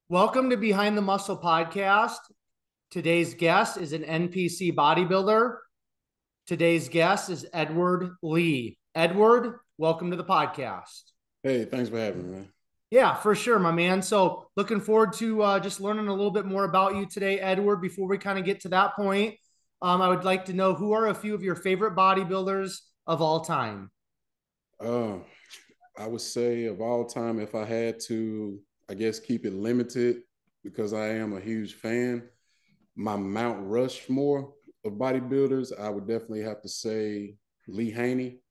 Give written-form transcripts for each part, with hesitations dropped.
Welcome to Behind the Muscle podcast. Today's guest is an NPC bodybuilder. Today's guest is Edward Lee. Edward, welcome to the podcast. Hey, thanks for having me, man. Yeah, for sure, my man. So, looking forward to just learning a little bit more about you today, Edward. Before we kind of get to that point, I would like to know who are a few of your favorite bodybuilders of all time? Uh, I would say of all time, if I had to, I guess keep it limited because I am a huge fan. My Mount Rushmore of bodybuilders, I would definitely have to say Lee Haney,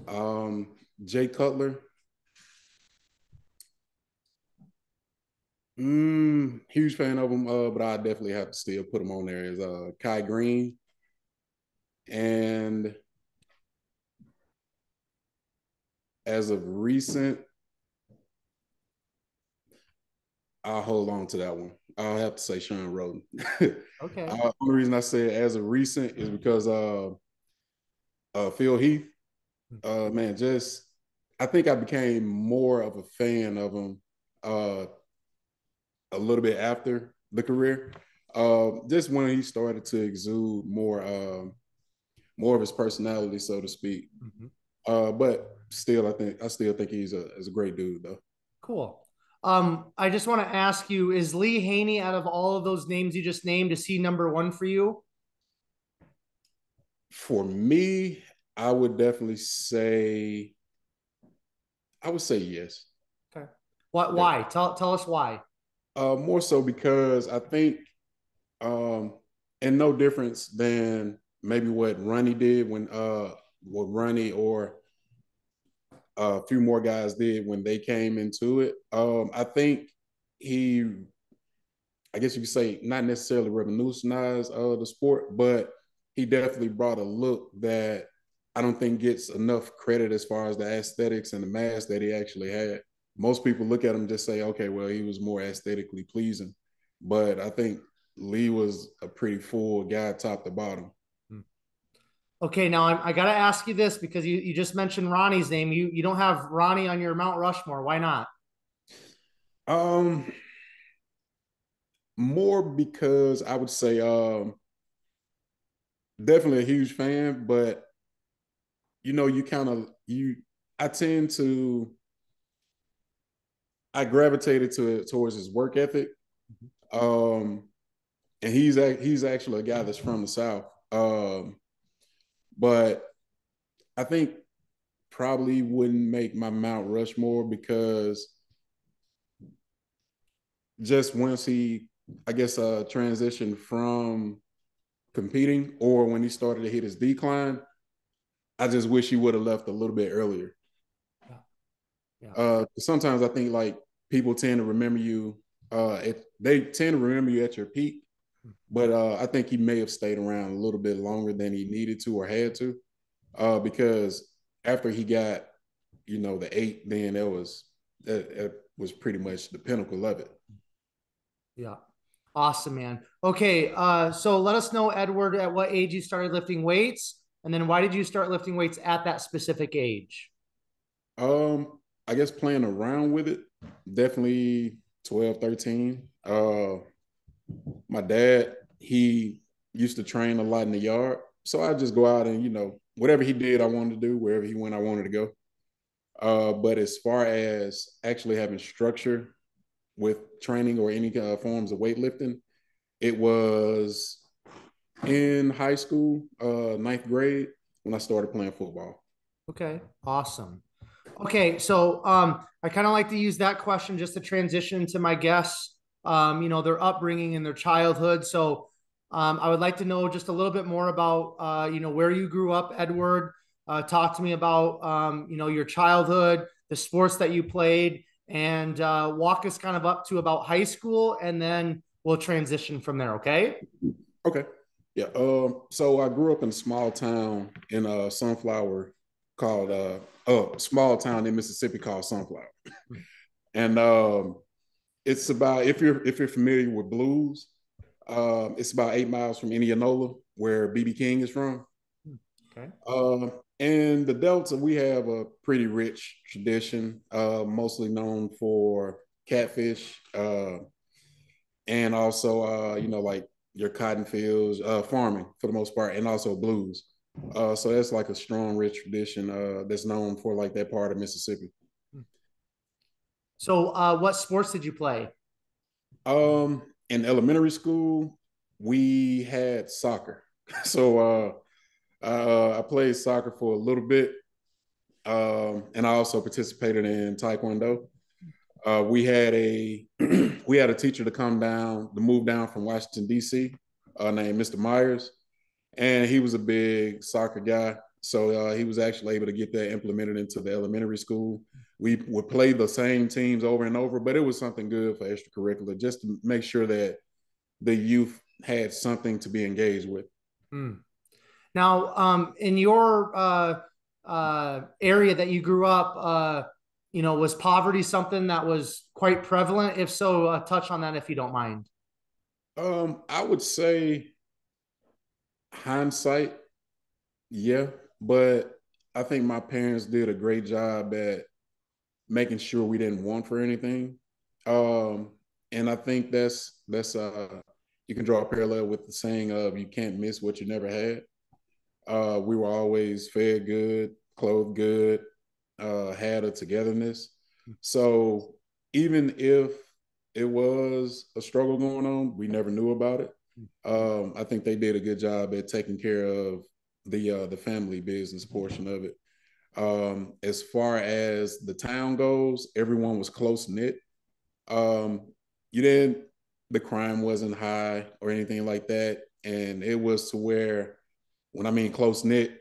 um, Jay Cutler. Huge fan of him, but I definitely have to still put him on there as Kai Green. And as of recent, I'll hold on to that one. I'll have to say Sean Roden. Okay. Only reason I say as of recent is because Phil Heath, man, just I think I became more of a fan of him uh, a little bit after the career. Just when he started to exude more of his personality, so to speak. Mhm. But still, I still think he's a great dude though. Cool. I just want to ask you, is Lee Haney, out of all of those names you just named, is he number one for you? For me, I would definitely say I would say yes. Okay. What? Yeah. Why? Tell us why. More so because I think, um, and no difference than maybe what Ronnie did when what Ronnie or a few more guys did when they came into it. I think he, I guess you could say, not necessarily revolutionized the sport, but he definitely brought a look that I don't think gets enough credit as far as the aesthetics and the mass that he actually had. Most people look at him and just say, okay, well, he was more aesthetically pleasing. But I think Lee was a pretty full guy top to bottom. Okay, now I got to ask you this because you just mentioned Ronnie's name. You don't have Ronnie on your Mount Rushmore. Why not? Um, More because I would say definitely a huge fan, but you kind of you I tend to I gravitated towards his work ethic. Um, and he's actually a guy that's from the South. But I think probably wouldn't make my Mount Rushmore because just once he, I guess, transitioned from competing or when he started to hit his decline, I just wish he would have left a little bit earlier. Yeah, yeah. Sometimes I think like people tend to remember you. They tend to remember you at your peak, but I think he may have stayed around a little bit longer than he needed to or had to, because after he got, the eight, then that was pretty much the pinnacle of it. Yeah. Awesome, man. Okay, so let us know, Edward, at what age you started lifting weights, and then why did you start lifting weights at that specific age? I guess playing around with it, definitely 12, 13. My dad, he used to train a lot in the yard. So I just go out and, whatever he did, I wanted to do. Wherever he went, I wanted to go. But as far as actually having structure with training or any forms of weightlifting, it was in high school, ninth grade, when I started playing football. Okay, awesome. Okay, so I kind of like to use that question just to transition to my guests, their upbringing and their childhood. So I would like to know just a little bit more about, where you grew up, Edward. Talk to me about, your childhood, the sports that you played, and walk us kind of up to about high school, and then we'll transition from there. Okay. Okay. Yeah. So I grew up in a small town in Sunflower called small town in Mississippi called Sunflower. And it's about if you're familiar with blues, it's about 8 miles from Indianola, where BB King is from. Okay. In the Delta, we have a pretty rich tradition, mostly known for catfish, and also like your cotton fields, farming for the most part, and also blues. So that's like a strong, rich tradition that's known for like that part of Mississippi. So, what sports did you play? In elementary school, we had soccer. So I played soccer for a little bit, and I also participated in Taekwondo. We had a we had a teacher to move down from Washington D.C. Named Mr. Myers, and he was a big soccer guy. So he was actually able to get that implemented into the elementary school. We would play the same teams over and over, but it was something good for extracurricular, just to make sure that the youth had something to be engaged with. Hmm. Now, in your area that you grew up, was poverty something that was quite prevalent? If so, touch on that if you don't mind. I would say hindsight, yeah, but I think my parents did a great job at making sure we didn't want for anything. And I think that's you can draw a parallel with the saying of you can't miss what you never had. We were always fed good, clothed good, had a togetherness. So even if it was a struggle going on, we never knew about it. I think they did a good job at taking care of the family business portion of it. As far as the town goes, everyone was close knit. You didn't, the crime wasn't high or anything like that, and it was to where, when I mean close knit,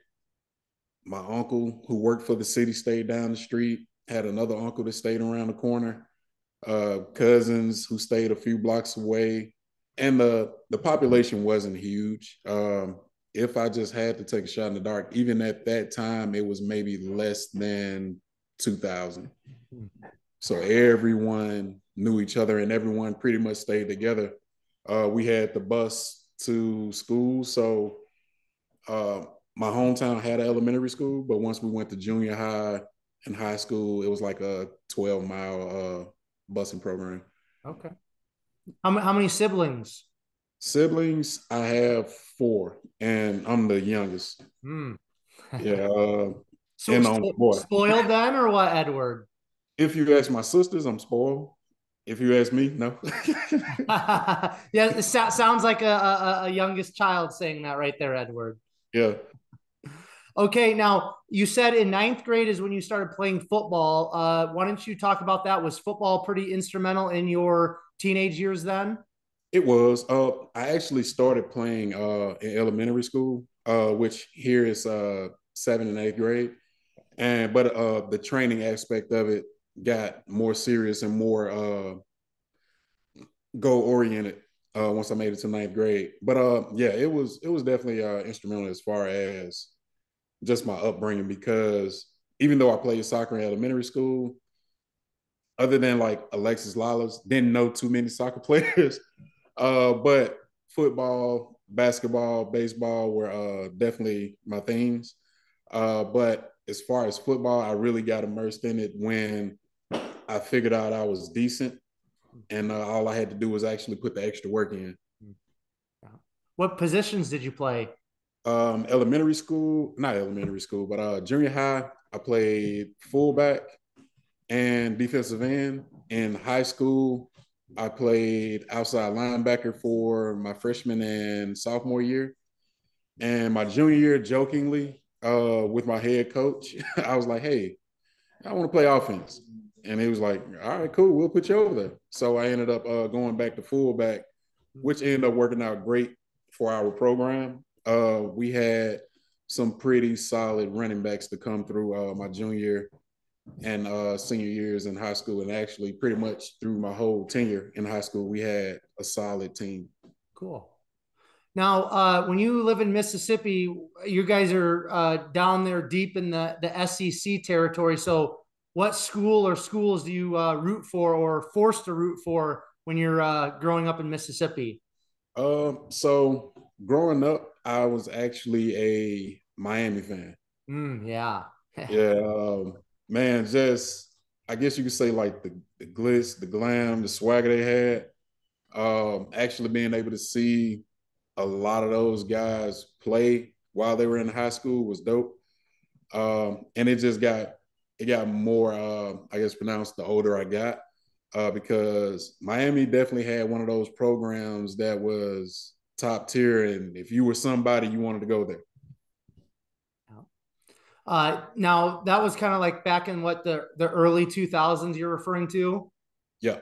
my uncle who worked for the city stayed down the street, had another uncle that stayed around the corner, cousins who stayed a few blocks away, and the population wasn't huge. If I just had to take a shot in the dark, even at that time, it was maybe less than 2,000. So everyone knew each other, and everyone pretty much stayed together. We had the bus to school, so uh, my hometown had an elementary school, but once we went to junior high and high school, it was like a 12-mile busing program. Okay. How many siblings? Siblings, I have four, and I'm the youngest. Hmm. Yeah, So, and I'm boy. spoiled then, or what, Edward? If you ask my sisters, I'm spoiled. If you ask me, no. Yeah, it sounds like a youngest child saying that right there, Edward. Yeah. Okay, now you said in ninth grade is when you started playing football. Why don't you talk about that? Was football pretty instrumental in your teenage years then? It was. I actually started playing in elementary school, which here is 7th and 8th grade, and but the training aspect of it got more serious and more goal oriented once I made it to ninth grade. But yeah, it was definitely instrumental as far as just my upbringing, because even though I played soccer in elementary school, other than like Alexis Lalas, didn't know too many soccer players. But football, basketball, baseball were definitely my themes. But as far as football, I really got immersed in it when I figured out I was decent, and all I had to do was actually put the extra work in. What positions did you play? Elementary school, not elementary school, but junior high, I played fullback and defensive end. In high school, I played outside linebacker for my freshman and sophomore year. And my junior year, jokingly, with my head coach, I was like, hey, I want to play offense. And he was like, all right, cool, we'll put you over there. So I ended up going back to fullback, which ended up working out great for our program. We had some pretty solid running backs to come through my junior and senior years in high school, and actually pretty much through my whole tenure in high school, we had a solid team. Cool. Now, when you live in Mississippi, you guys are down there deep in the SEC territory. So, what school or schools do you root for or forced to root for when you're growing up in Mississippi? So growing up, I was actually a Miami fan. Yeah. Yeah, man, just I guess you could say like the glitz, the glam, the swagger they had. Actually being able to see a lot of those guys play while they were in high school was dope. And it got more I guess pronounced the older I got. Because Miami definitely had one of those programs that was top tier, and if you were somebody, you wanted to go there. Now that was kind of like back in what the early 2000s you're referring to. Yeah.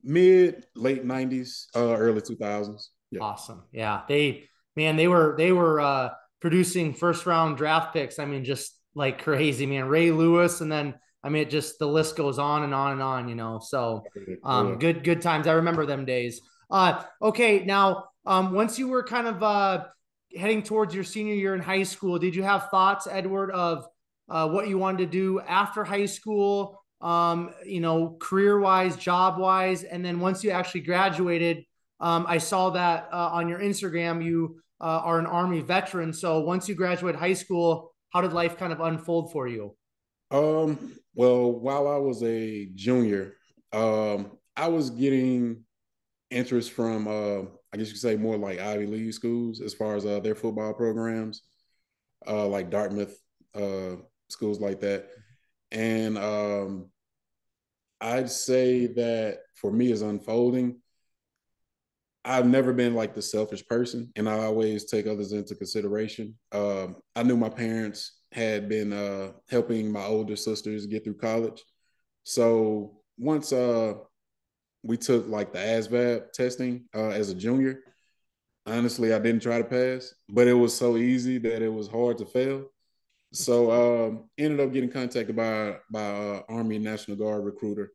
Mid late 90s, early 2000s. Yeah. Awesome. Yeah. They were producing first round draft picks. I mean, just like crazy, man. Ray Lewis, and then I mean, it just the list goes on and on and on, you know. So Oh, yeah. good times. I remember them days. Okay, now once you were kind of heading towards your senior year in high school, did you have thoughts, Edward, of what you wanted to do after high school? You know, career wise, job wise, and then once you actually graduated, I saw that on your Instagram, you are an Army veteran. So once you graduate high school, how did life kind of unfold for you? Well, while I was a junior, I was getting interest from I guess you could say more like Ivy League schools as far as their football programs, like Dartmouth, schools like that. And I'd say that for me as unfolding, I've never been like the selfish person, and I always take others into consideration. I knew my parents had been helping my older sisters get through college. So once we took like the ASVAB testing as a junior, honestly, I didn't try to pass, but it was so easy that it was hard to fail. So ended up getting contacted by Army National Guard recruiter,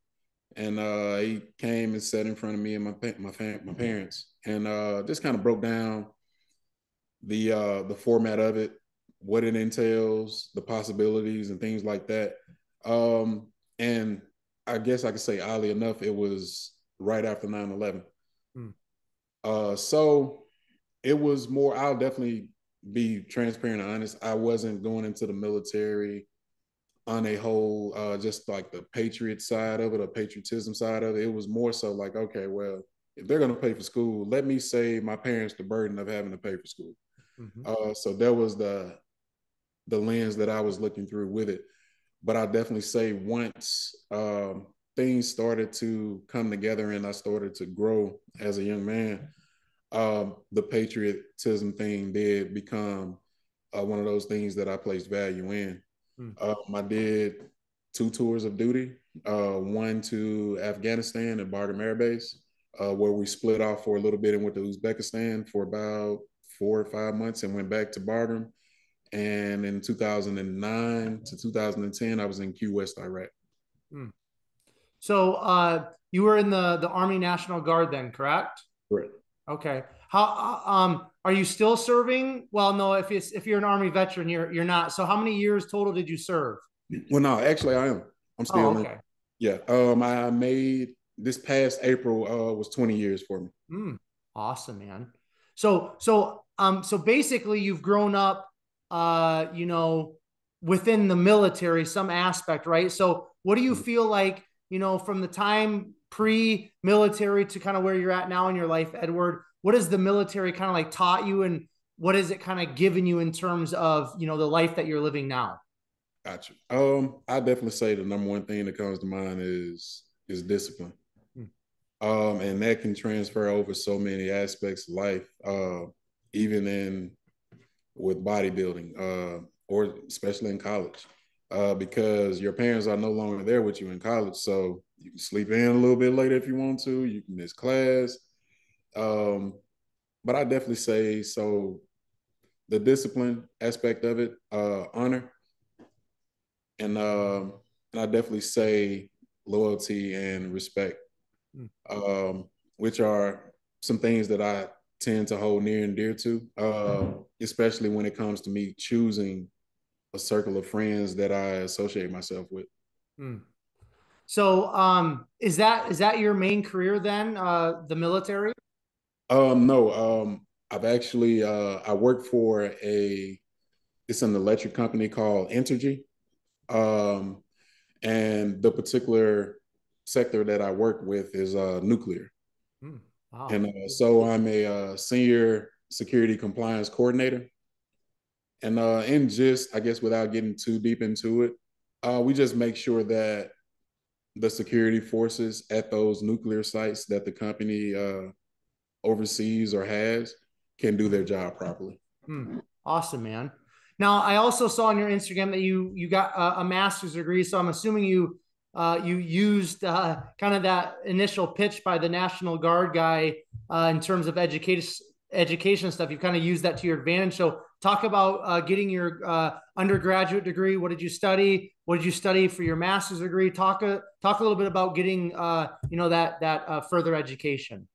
and he came and sat in front of me and my parents, and just kind of broke down the format of it, what it entails, the possibilities, and things like that. And I guess I could say, oddly enough, it was right after 9/11. Hmm. So it was more. I'll definitely be transparent and honest. I wasn't going into the military on a whole, just like the patriot side of it, or patriotism side of it. It was more so like, okay, well, if they're going to pay for school, let me save my parents the burden of having to pay for school. Mm-hmm. So that was the lens that I was looking through with it. But I definitely say once things started to come together and I started to grow as a young man, the patriotism thing did become one of those things that I placed value in. Hmm. I did 2 tours of duty, one to Afghanistan at Bagram Air Base, where we split off for a little bit and went to Uzbekistan for about 4 or 5 months and went back to Bagram. And in 2009 to 2010, I was in Q West, Iraq. Hmm. So you were in the Army National Guard then, correct? Correct. Okay. How are you still serving? Well, no, if you're an Army veteran, you're not. So how many years total did you serve? Well, no, actually, I am. I'm Oh, still in. okay. Yeah. I made this past April was 20 years for me. Mm, awesome, man. So basically you've grown up you know, within the military, some aspect, right? So what do you feel like, you know, from the time pre-military to kind of where you're at now in your life, Edward, what has the military kind of like taught you, and what has it kind of given you in terms of, you know, the life that you're living now? Gotcha. I definitely say the number one thing that comes to mind is discipline. Hmm. And that can transfer over so many aspects of life, even in with bodybuilding, or especially in college, because your parents are no longer there with you in college. So you can sleep in a little bit later if you want to. You can miss class. Um, but I definitely say so. The discipline aspect of it, honor, and I definitely say loyalty and respect, Hmm. which are some things that I tend to hold near and dear to, especially when it comes to me choosing a circle of friends that I associate myself with. Hmm. So is that your main career then, the military? No, I've actually I work for it's an electric company called Entergy. Um, And the particular sector that I work with is nuclear. Hmm. Wow. And so I'm a senior security compliance coordinator. And in just, I guess, without getting too deep into it, we just make sure that the security forces at those nuclear sites that the company oversees or has can do their job properly. Hmm. Awesome, man. Now, I also saw on your Instagram that you got a master's degree, so I'm assuming you used kind of that initial pitch by the National Guard guy in terms of education stuff. You kind of used that to your advantage. So, talk about getting your undergraduate degree. What did you study? What did you study for your master's degree? Talk a little bit about getting that further education.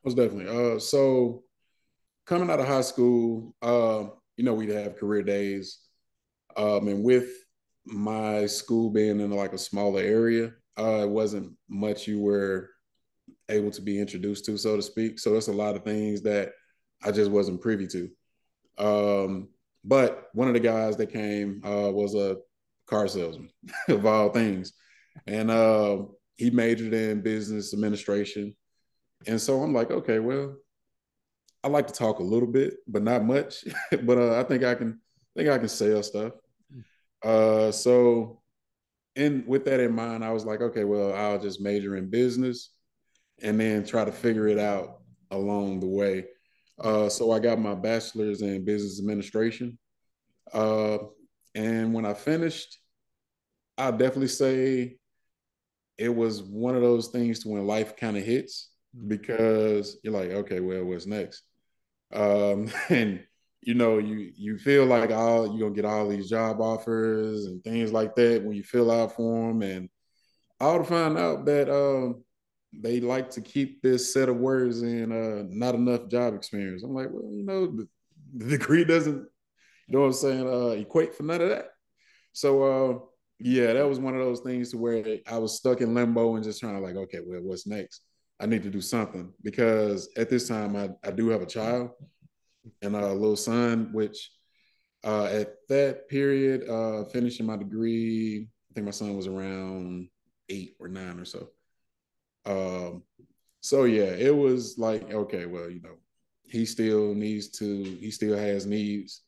Most definitely. So coming out of high school, we'd have career days. And with my school being in like a smaller area, it wasn't much you were able to be introduced to, so to speak. So it's a lot of things that I just wasn't privy to. But one of the guys that came was a car salesman of all things. And he majored in business administration. And so I'm like, okay, well, I like to talk a little bit, but not much. But I think I can sell stuff. So in with that in mind, I was like, okay, well, I'll just major in business and then try to figure it out along the way. So I got my bachelor's in business administration. Uh, and when I finished, I'll definitely say it was one of those things to when life kind of hits because you're like, okay, well, what's next? And you feel like you're gonna get all these job offers and things like that when you fill out for them, and all to find out that they like to keep this set of words and not enough job experience. I'm like, well, the degree doesn't, you know what I'm saying, equate for none of that. So yeah, that was one of those things to where I was stuck in limbo and just trying to like, okay, well, what's next? I need to do something because at this time I do have a child and a little son, which at that period, finishing my degree, I think my son was around 8 or 9 or so. Um, so yeah, it was like, okay, well, he still has needs,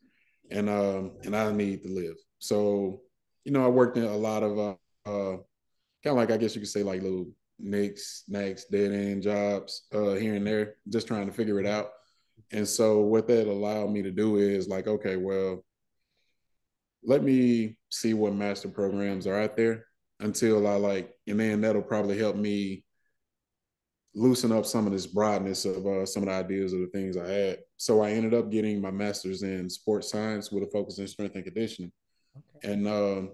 and I need to live. So, I worked in a lot of kind of like I guess you could say like little nicks, knacks, dead end jobs here and there, just trying to figure it out. And so what that allowed me to do is like, okay, well, let me see what master programs are out there until and then that'll probably help me loosen up some of this broadness of some of the ideas of the things I had. So I ended up getting my master's in sports science with a focus in strength and conditioning. Okay. And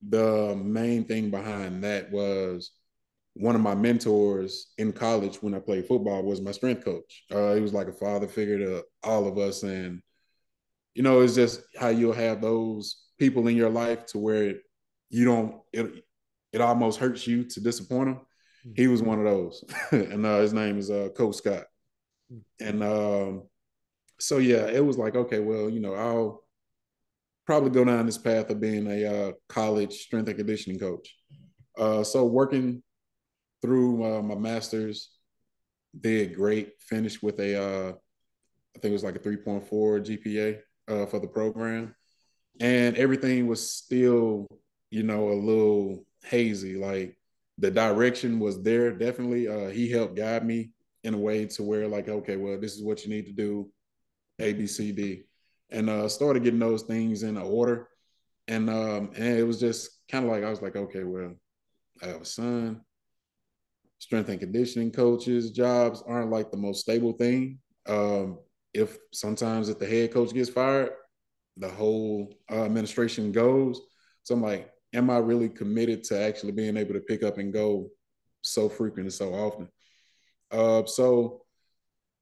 the main thing behind that was one of my mentors in college when I played football was my strength coach. He was like a father figure to all of us. And, it's just how you'll have those people in your life to where you don't, it almost hurts you to disappoint them. He was one of those. And his name is Coach Scott. And so, yeah, it was like, okay, well, I'll probably go down this path of being a college strength and conditioning coach. So working through my master's, did great. Finished with I think it was like a 3.4 GPA for the program, and everything was still, a little hazy. Like the direction was there, definitely. He helped guide me in a way to where, like, okay, well, this is what you need to do, A, B, C, D, and started getting those things in order. And it was just kind of like I was like, okay, well, I have a son. Strength and conditioning coaches jobs aren't like the most stable thing. If sometimes if the head coach gets fired, the whole administration goes. So I'm like, am I really committed to actually being able to pick up and go so frequent and so often? So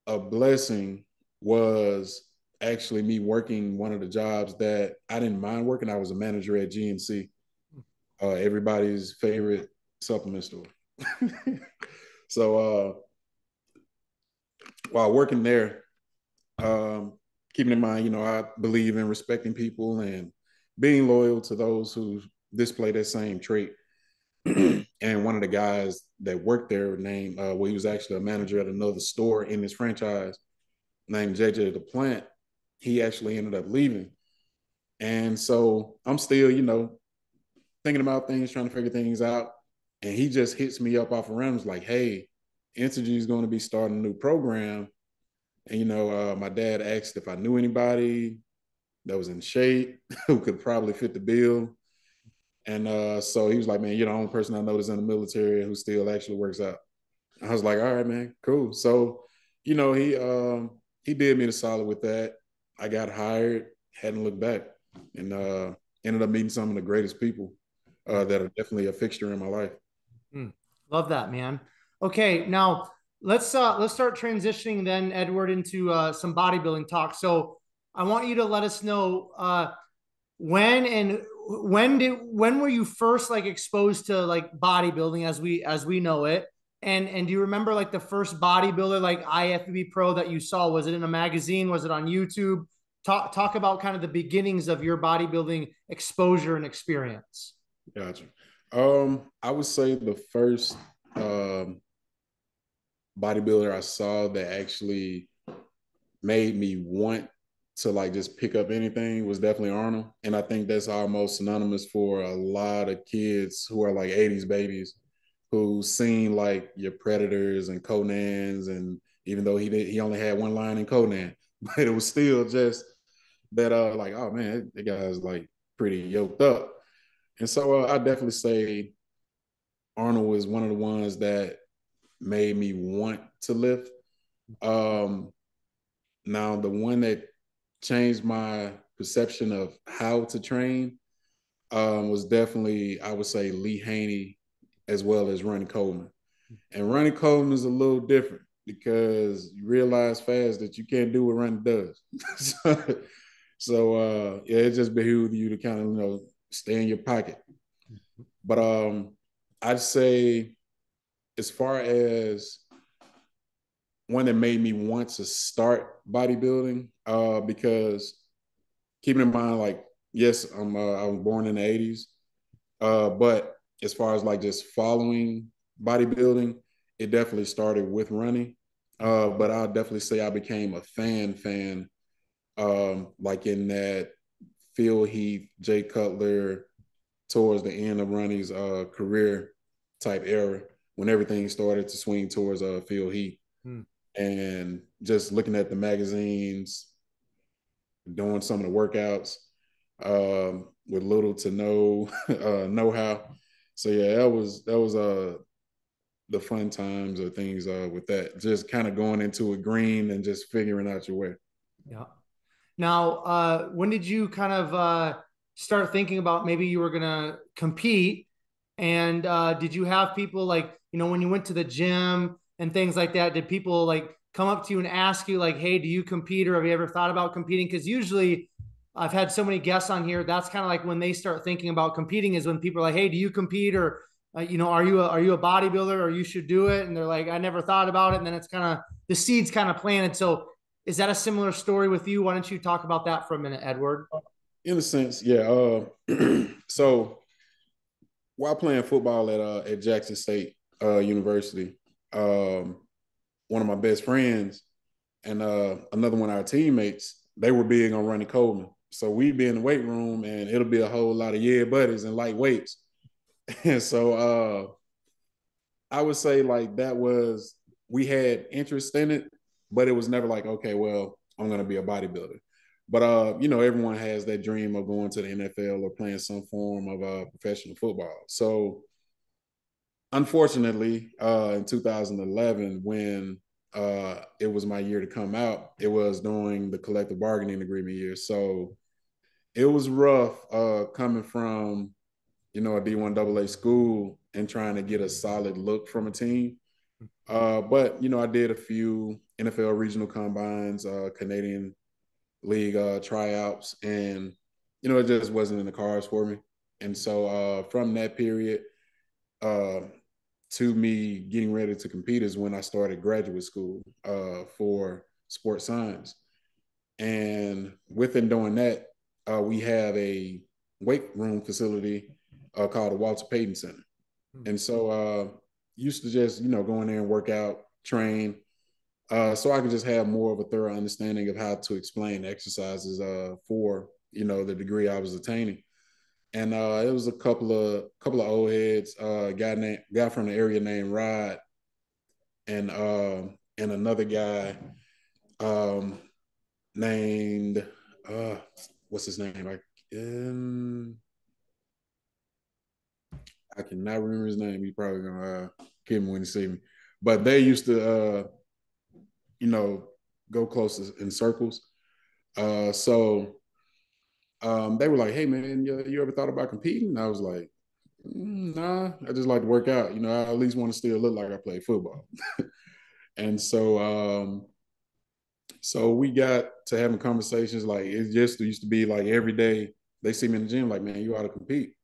a blessing was actually me working one of the jobs that I didn't mind working. I was a manager at GNC, everybody's favorite supplement store. So while working there, keeping in mind, I believe in respecting people and being loyal to those who display that same trait. And one of the guys that worked there named, well, he was actually a manager at another store in this franchise named JJ the Plant. He actually ended up leaving. And so I'm still, thinking about things, trying to figure things out. And he just hits me up off of rims like, hey, Entergy is going to be starting a new program. And, my dad asked if I knew anybody that was in shape who could probably fit the bill. And so he was like, man, you're the only person I know that's in the military who still actually works out. I was like, all right, man, cool. So, he did me the solid with that. I got hired, hadn't looked back, and ended up meeting some of the greatest people that are definitely a fixture in my life. Love that, man. Okay, now let's start transitioning then, Edward, into some bodybuilding talk. So I want you to let us know when were you first like exposed to like bodybuilding as we know it, and do you remember like the first bodybuilder like IFBB pro that you saw? Was it in a magazine? Was it on YouTube? Talk about kind of the beginnings of your bodybuilding exposure and experience. Gotcha. I would say the first bodybuilder I saw that actually made me want to like just pick up anything was definitely Arnold. And I think that's almost synonymous for a lot of kids who are like 80s babies who seen like your Predators and Conans. And even though he only had one line in Conan, but it was still just that like, oh man, that guy's like pretty yoked up. And so I definitely say Arnold was one of the ones that made me want to lift. Um, Now, the one that changed my perception of how to train was definitely, I would say, Lee Haney as well as Ronnie Coleman. And Ronnie Coleman is a little different because you realize fast that you can't do what Ronnie does. So, yeah, it just behooves you to kind of, stay in your pocket. But I'd say as far as one that made me want to start bodybuilding, because keeping in mind, like, yes, I was born in the 80s, but as far as like just following bodybuilding, it definitely started with running. But I'll definitely say I became a fan, like in that Phil Heath, Jay Cutler, towards the end of Ronnie's career type era when everything started to swing towards Phil Heath. Hmm. And just looking at the magazines, doing some of the workouts with little to no know-how. So yeah, that was the fun times or things with that. Just kind of going into it green and just figuring out your way. Yeah. Now, when did you kind of start thinking about maybe you were going to compete? And did you have people like, when you went to the gym and things like that, did people like come up to you and ask you like, hey, do you compete, or have you ever thought about competing? Because usually I've had so many guests on here. That's kind of like when they start thinking about competing is when people are like, hey, do you compete? Or, are you a bodybuilder, or you should do it? And they're like, I never thought about it. And then it's kind of the seeds kind of planted. So is that a similar story with you? Why don't you talk about that for a minute, Edward? In a sense, yeah. So while playing football at Jackson State University, one of my best friends and another one of our teammates, they were big on Ronnie Coleman. So we'd be in the weight room and it'll be a whole lot of yeah buddies and light weights. And so I would say like we had interest in it, but it was never like, okay, well, I'm gonna be a bodybuilder. But everyone has that dream of going to the NFL or playing some form of professional football. So unfortunately, in 2011, when it was my year to come out, it was during the collective bargaining agreement year. So it was rough coming from, a D1 AA school and trying to get a solid look from a team. But, I did a few NFL regional combines, Canadian League tryouts, and, it just wasn't in the cards for me. And so from that period, to me getting ready to compete is when I started graduate school for sports science. And within doing that, we have a weight room facility called the Walter Payton Center. And so used to just, go in there and work out, train, so I could just have more of a thorough understanding of how to explain exercises for, the degree I was attaining. And it was a couple of old heads, guy from the area named Rod, and another guy um, named what's his name? I cannot remember his name. He's probably gonna kill me when he see me. But they used to, you know, go close in circles. So they were like, "Hey man, you ever thought about competing?" And I was like, "Nah, I just like to work out. I at least want to still look like I play football." And so we got to having conversations. Like it just used to be like every day they see me in the gym, like, "Man, you ought to compete."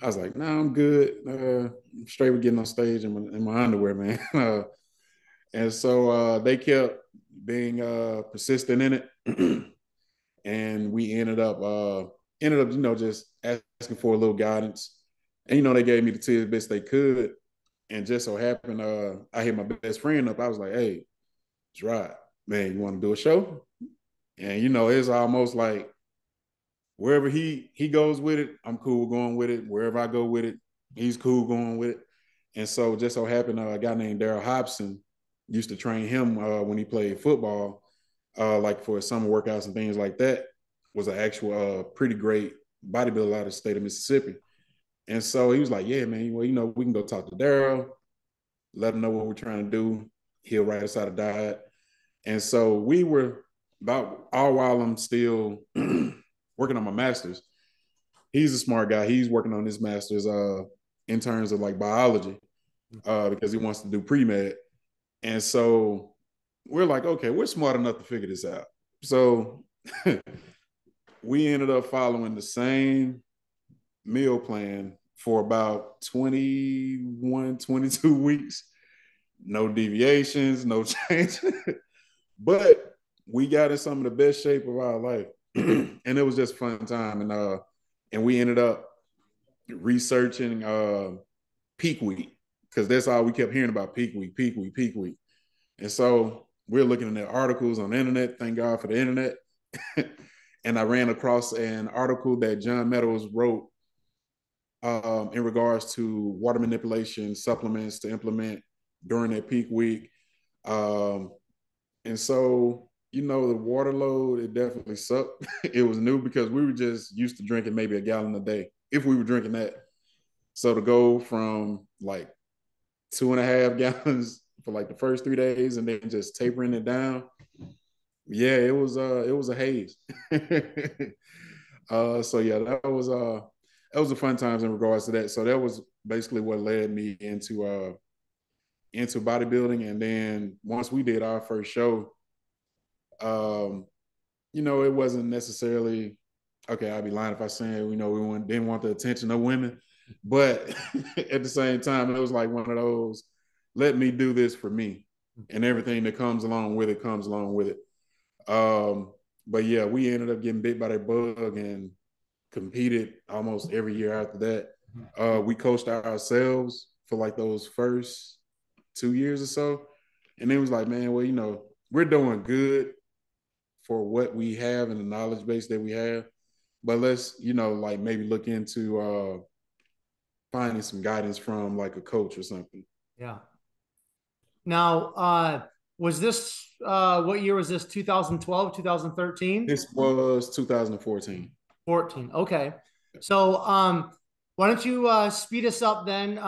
I was like, "Nah, I'm good. I'm straight with getting on stage in my underwear, man." And so they kept being persistent in it, and we ended up, just asking for a little guidance. And they gave me the tidbits they could. And just so happened, I hit my best friend up. I was like, "Hey, it's right, man. You want to do a show?" And it's almost like wherever he goes with it, I'm cool going with it. Wherever I go with it, he's cool going with it. And so just so happened, a guy named Daryl Hobson used to train him when he played football, like for summer workouts and things like that. Was an actual pretty great bodybuilder out of the state of Mississippi. And so he was like, "Yeah, man, well, we can go talk to Daryl, let him know what we're trying to do. He'll write us out a diet." And so we were about all while I'm still working on my master's. He's a smart guy. He's working on his master's in terms of like biology because he wants to do pre-med. And so we're like, okay, we're smart enough to figure this out. So we ended up following the same meal plan for about 21, 22 weeks. No deviations, no change. But we got in some of the best shape of our life. And it was just a fun time. And we ended up researching peak week because that's all we kept hearing about: peak week, peak week, peak week. And so we're looking at articles on the internet. Thank God for the internet. And I ran across an article that John Meadows wrote in regards to water manipulation supplements to implement during that peak week. Um, and so, the water load, it definitely sucked. It was new because we were just used to drinking maybe a gallon a day if we were drinking that. So to go from like 2.5 gallons for like the first 3 days and then just tapering it down, yeah, it was a haze. So yeah, that was a fun times in regards to that. So that was basically what led me into bodybuilding. And then once we did our first show, um, it wasn't necessarily okay. I'd be lying if I said didn't want the attention of women, but at the same time, it was like one of those, let me do this for me, and everything that comes along with it comes along with it. But yeah, we ended up getting bit by that bug and competed almost every year after that. We coached ourselves for like those first 2 years or so, and it was like, man, well, we're doing good for what we have and the knowledge base that we have. But let's, like maybe look into finding some guidance from like a coach or something. Yeah. Now, was this what year was this? 2012, 2013? This was 2014. 14. Okay. So, why don't you speed us up then?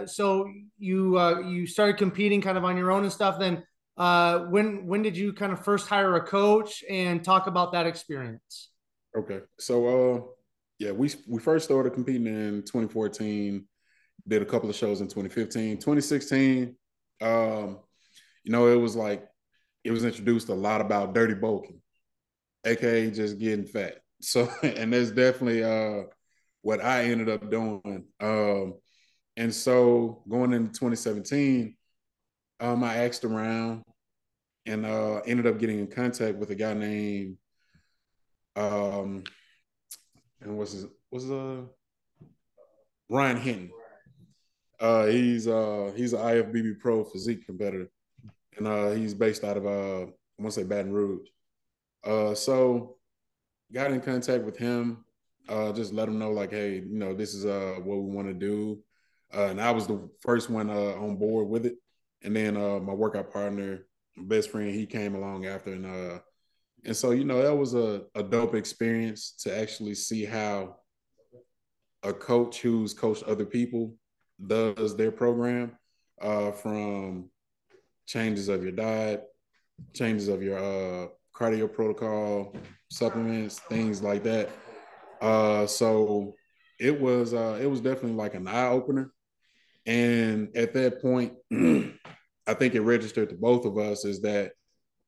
So you started competing kind of on your own and stuff. Then, when did you kind of first hire a coach and talk about that experience? Okay. So yeah, we first started competing in 2014, did a couple of shows in 2015. 2016, it was like it was introduced a lot about dirty bulking, aka just getting fat. So and that's definitely what I ended up doing. And so going into 2017, I asked around and ended up getting in contact with a guy named um, and was Ryan Hinton. He's an IFBB pro physique competitor, and he's based out of I want to say Baton Rouge. So got in contact with him, just let him know like, hey, this is what we want to do. And I was the first one on board with it. And then my workout partner, my best friend, he came along after, and so that was a dope experience to actually see how a coach who's coached other people does their program, from changes of your diet, changes of your cardio protocol, supplements, things like that. So it was definitely like an eye opener. And at that point, I think it registered to both of us is that,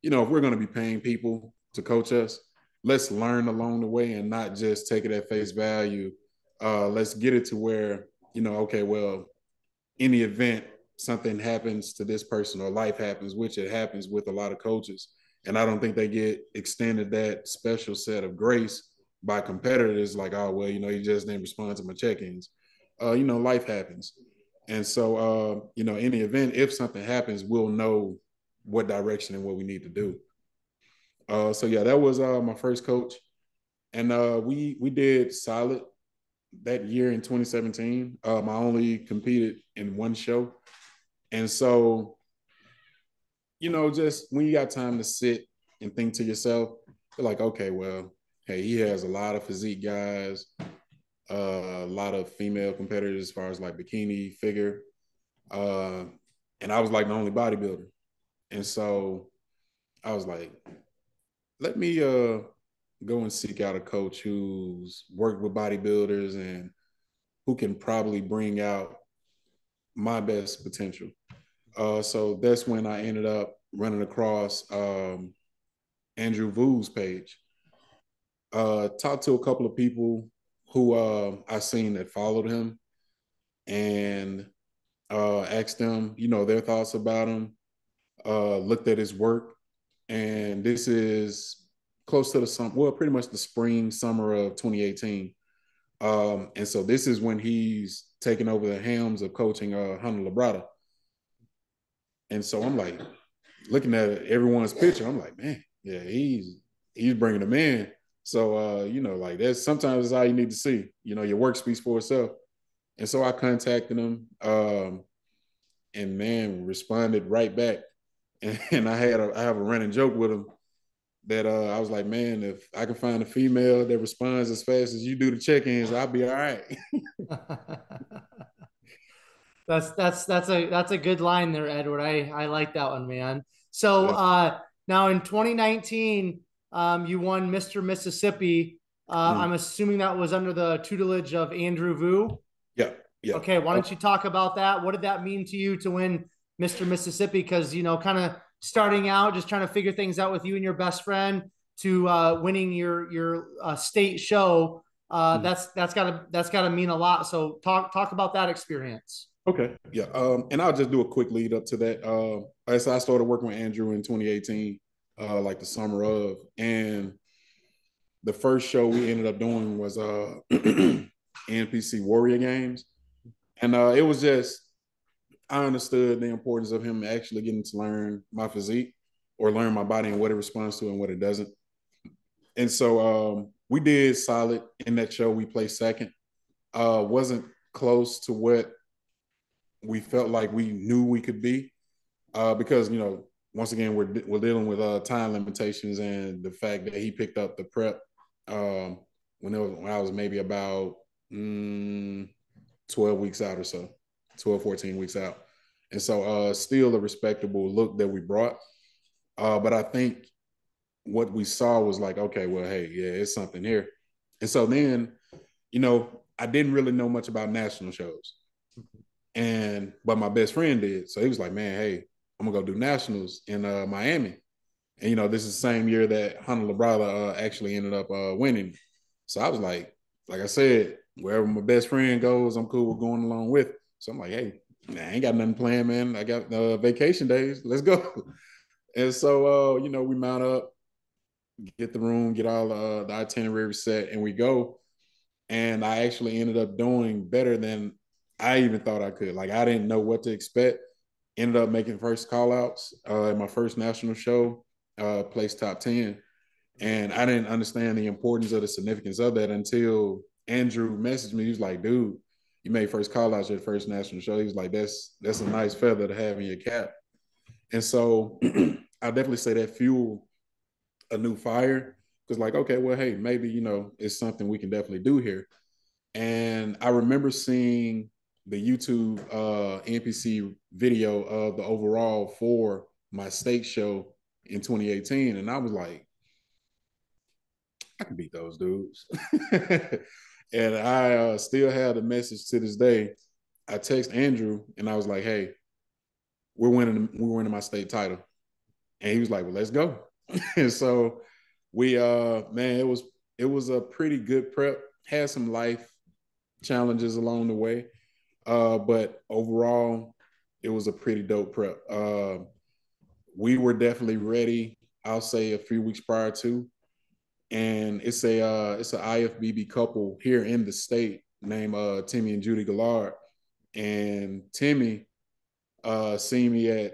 if we're going to be paying people to coach us, let's learn along the way and not just take it at face value. Let's get it to where, okay, well, in the event something happens to this person or life happens, which it happens with a lot of coaches. And I don't think they get extended that special set of grace by competitors like, oh, well, you just didn't respond to my check-ins. Life happens. And so, in the event, if something happens, we'll know what direction and what we need to do. So yeah, that was my first coach. And we did solid that year in 2017. I only competed in one show. And so, just when you got time to sit and think to yourself, you're like, okay, well, hey, he has a lot of physique guys, a lot of female competitors as far as like bikini, figure. And I was like the only bodybuilder. And so I was like, let me go and seek out a coach who's worked with bodybuilders and who can probably bring out my best potential. So that's when I ended up running across Andrw Vu's page. Talked to a couple of people who I seen that followed him, and asked them, their thoughts about him. Looked at his work, and this is close to the summer, well, pretty much the spring, summer of 2018. And so this is when he's taking over the helms of coaching Hunter Labrada. And so I'm like, looking at everyone's picture, I'm like, man, yeah, he's bringing them in. So like that's sometimes that's all you need to see. Your work speaks for itself. And so I contacted him, and man, responded right back. And I have a running joke with him that I was like, man, if I can find a female that responds as fast as you do the check-ins, I'll be all right. That's a good line there, Edward. I like that one, man. So Yeah. now in 2019, you won Mr. Mississippi. Mm. I'm assuming that was under the tutelage of Andrw Vu. Yeah. Yeah. Okay, why don't you talk about that? What did that mean to you to win Mr. Mississippi? Because kind of starting out, just trying to figure things out with you and your best friend to winning your state show. Mm. That's gotta mean a lot. So talk about that experience. Okay. Yeah. And I'll just do a quick lead up to that. So I started working with Andrw in 2018, like the summer of, and the first show we ended up doing was NPC Warrior Games, and it was just I understood the importance of him actually getting to learn my physique or learn my body and what it responds to and what it doesn't. And so we did solid in that show. We placed second. Wasn't close to what we felt like we knew we could be, because once again we're dealing with time limitations and the fact that he picked up the prep when I was maybe about 12 weeks out or so, 12, 14 weeks out. And so still a respectable look that we brought. But I think what we saw was like, okay, well, hey, yeah, it's something here. And so then, I didn't really know much about national shows. But my best friend did. So he was like, man, hey, I'm gonna go do nationals in Miami. And this is the same year that Hunter Labrada actually ended up winning. So I was like I said, wherever my best friend goes, I'm cool with going along with. So I'm like, hey, man, I ain't got nothing planned, man. I got vacation days. Let's go. And so we mount up, get the room, get all the itinerary set, and we go. And I actually ended up doing better than I even thought I could. Like I didn't know what to expect. Ended up making first call outs at my first national show, placed top 10. And I didn't understand the importance of the significance of that until Andrew messaged me. He was like, dude, you made first call outs at your first national show. He was like, that's a nice feather to have in your cap. And so I definitely say that fueled a new fire. Because like, okay, well, hey, maybe, it's something we can definitely do here. And I remember seeing the YouTube NPC video of the overall for my state show in 2018. And I was like, I can beat those dudes. And I still have the message to this day. I text Andrew and I was like, hey, we're winning my state title. And he was like, well, let's go. And so we man, it was a pretty good prep. Had some life challenges along the way. But overall, it was a pretty dope prep. We were definitely ready, I'll say a few weeks prior to. And it's an IFBB couple here in the state named Timmy and Judy Gallard. And Timmy seen me at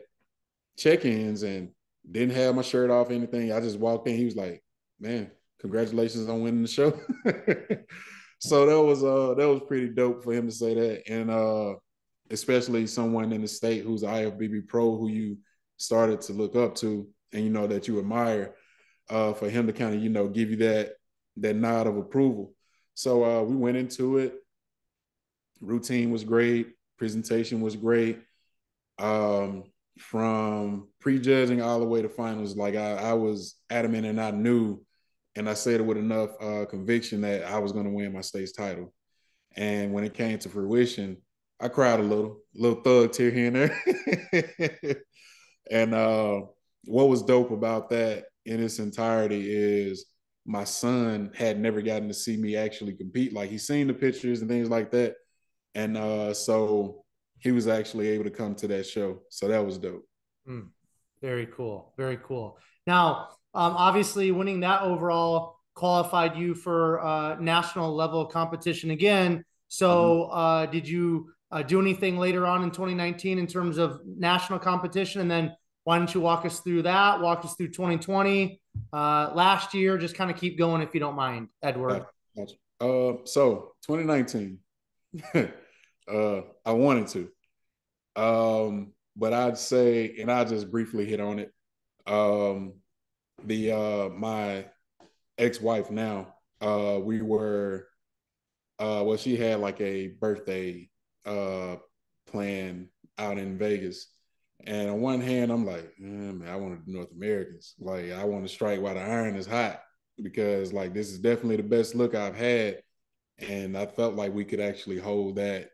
check-ins and didn't have my shirt off, anything. I just walked in. He was like, man, congratulations on winning the show. So that was pretty dope for him to say that. And especially someone in the state who's an IFBB pro who you started to look up to and that you admire, for him to kind of give you that nod of approval. So we went into it. Routine was great. Presentation was great. From prejudging all the way to finals, like I was adamant and I knew, and I said it with enough conviction that I was going to win my state's title. And when it came to fruition, I cried a little thug tear here and there. And what was dope about that in its entirety is my son had never gotten to see me actually compete. Like he's seen the pictures and things like that. And so he was actually able to come to that show. So that was dope. Very cool. Very cool. Now, obviously winning that overall qualified you for national level competition again. So did you do anything later on in 2019 in terms of national competition? And then why don't you walk us through that? Walk us through 2020, last year, just kind of keep going if you don't mind, Edward. Gotcha. So 2019, I wanted to. But I'd say, and I just briefly hit on it. My ex-wife now, we were well, she had like a birthday plan out in Vegas. And on one hand, I'm like, man, I want to do North Americans. Like, I want to strike while the iron is hot because, like, this is definitely the best look I've had. And I felt like we could actually hold that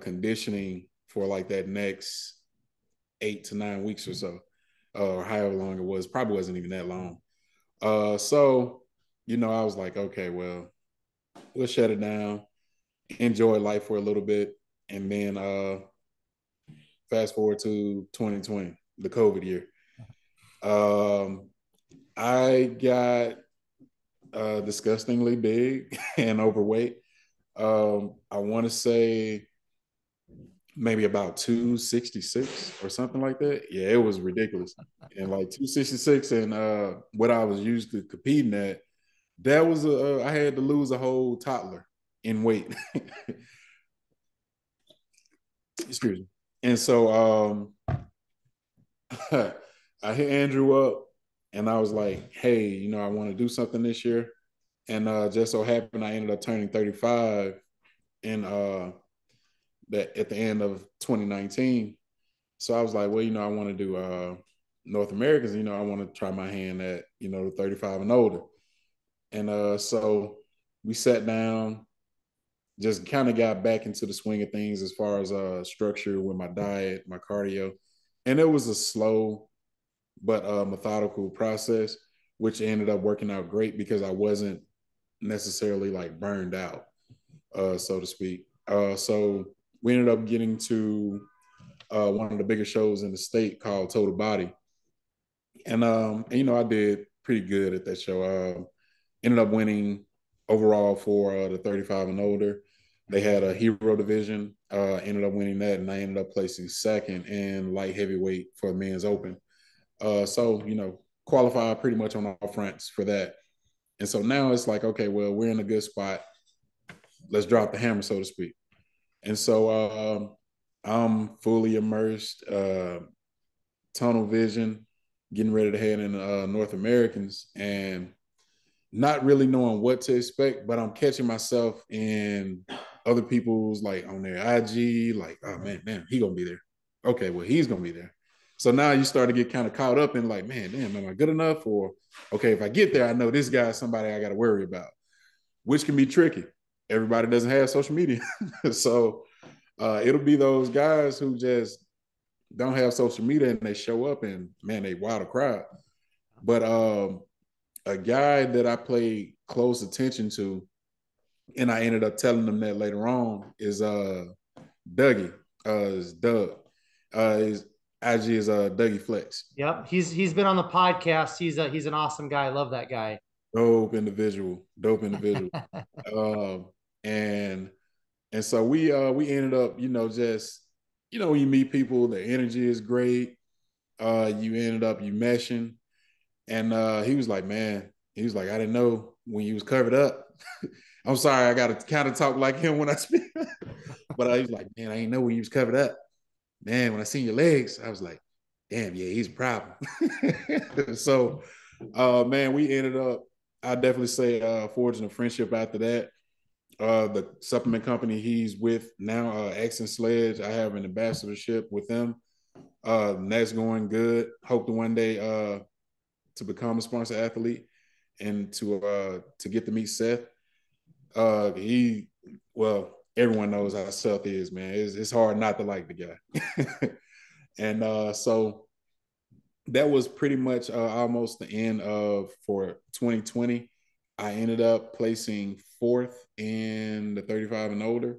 conditioning for like that next 8 to 9 weeks or so, or however long it was. Probably wasn't even that long. So, I was like, okay, well, we'll shut it down, enjoy life for a little bit, and then fast forward to 2020, the COVID year. I got disgustingly big and overweight. I want to say maybe about 266 or something like that. Yeah, it was ridiculous. And like 266 and what I was used to competing at, that was I had to lose a whole toddler in weight. Excuse me. And so I hit Andrew up and I was like, hey, I want to do something this year. And just so happened I ended up turning 35 in that at the end of 2019. So I was like, well, I want to do North Americans, I want to try my hand at, the 35 and older. And so we sat down, just kind of got back into the swing of things as far as structure with my diet, my cardio. And it was a slow but methodical process, which ended up working out great because I wasn't necessarily like burned out, so to speak. So we ended up getting to one of the bigger shows in the state called Total Body. And I did pretty good at that show. Ended up winning overall for the 35 and older. They had a hero division, Ended up winning that, and I ended up placing second in light heavyweight for men's open. So, qualified pretty much on all fronts for that. And so now it's like, okay, well, we're in a good spot. Let's drop the hammer, so to speak. And so I'm fully immersed, tunnel vision, getting ready to head in North Americans, and not really knowing what to expect, but I'm catching myself in other people's, like, on their IG, like, oh man, he gonna be there. Okay, well, he's gonna be there. So now you start to get kind of caught up in, like, man, damn, am I good enough? Or, okay, if I get there, I know this guy's somebody I got to worry about, which can be tricky. Everybody doesn't have social media. So it'll be those guys who just don't have social media and they show up and, man, they wow the crowd. But a guy that I paid close attention to, and I ended up telling them that later on, is Dougie. Is Doug. His IG is Dougie Flex. Yep, he's been on the podcast. He's an awesome guy. I love that guy. Dope individual. Dope individual. um, and so we ended up, just, you meet people, the energy is great. You ended up you meshing. And he was like, man, he was like, I didn't know when you was covered up. I'm sorry, I got to kind of talk like him when I speak. But he was like, man, I didn't know when you was covered up. Man, when I seen your legs, I was like, damn, yeah, he's a problem. So, man, we ended up, I definitely say, forging a friendship after that. The supplement company he's with now, X and Sledge, I have an ambassadorship with them. And that's going good. Hope to one day to become a sponsor athlete and to get to meet Seth. Everyone knows how Seth is, man. It's hard not to like the guy. And so that was pretty much almost the end of for 2020. I ended up placing fourth in the 35 and older.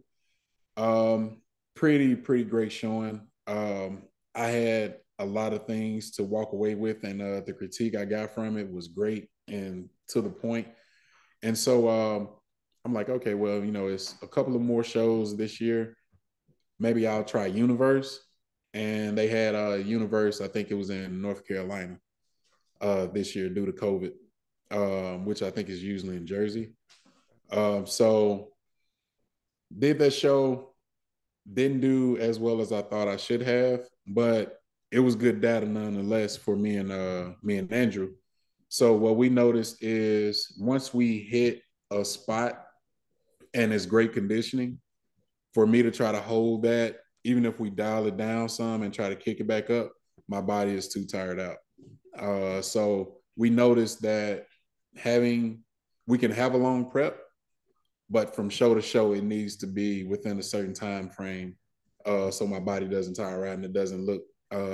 Pretty great showing. I had a lot of things to walk away with, and the critique I got from it was great and to the point. And so I'm like, okay, well, it's a couple of more shows this year. Maybe I'll try Universe. And they had Universe, I think it was in North Carolina this year due to COVID, which I think is usually in Jersey. So did that show, didn't do as well as I thought I should have, but it was good data nonetheless for me and Andrew. So what we noticed is once we hit a spot and it's great conditioning, for me to try to hold that, even if we dial it down some and try to kick it back up, my body is too tired out. So we noticed that we can have a long prep, but from show to show, it needs to be within a certain time frame, so my body doesn't tire out and it doesn't look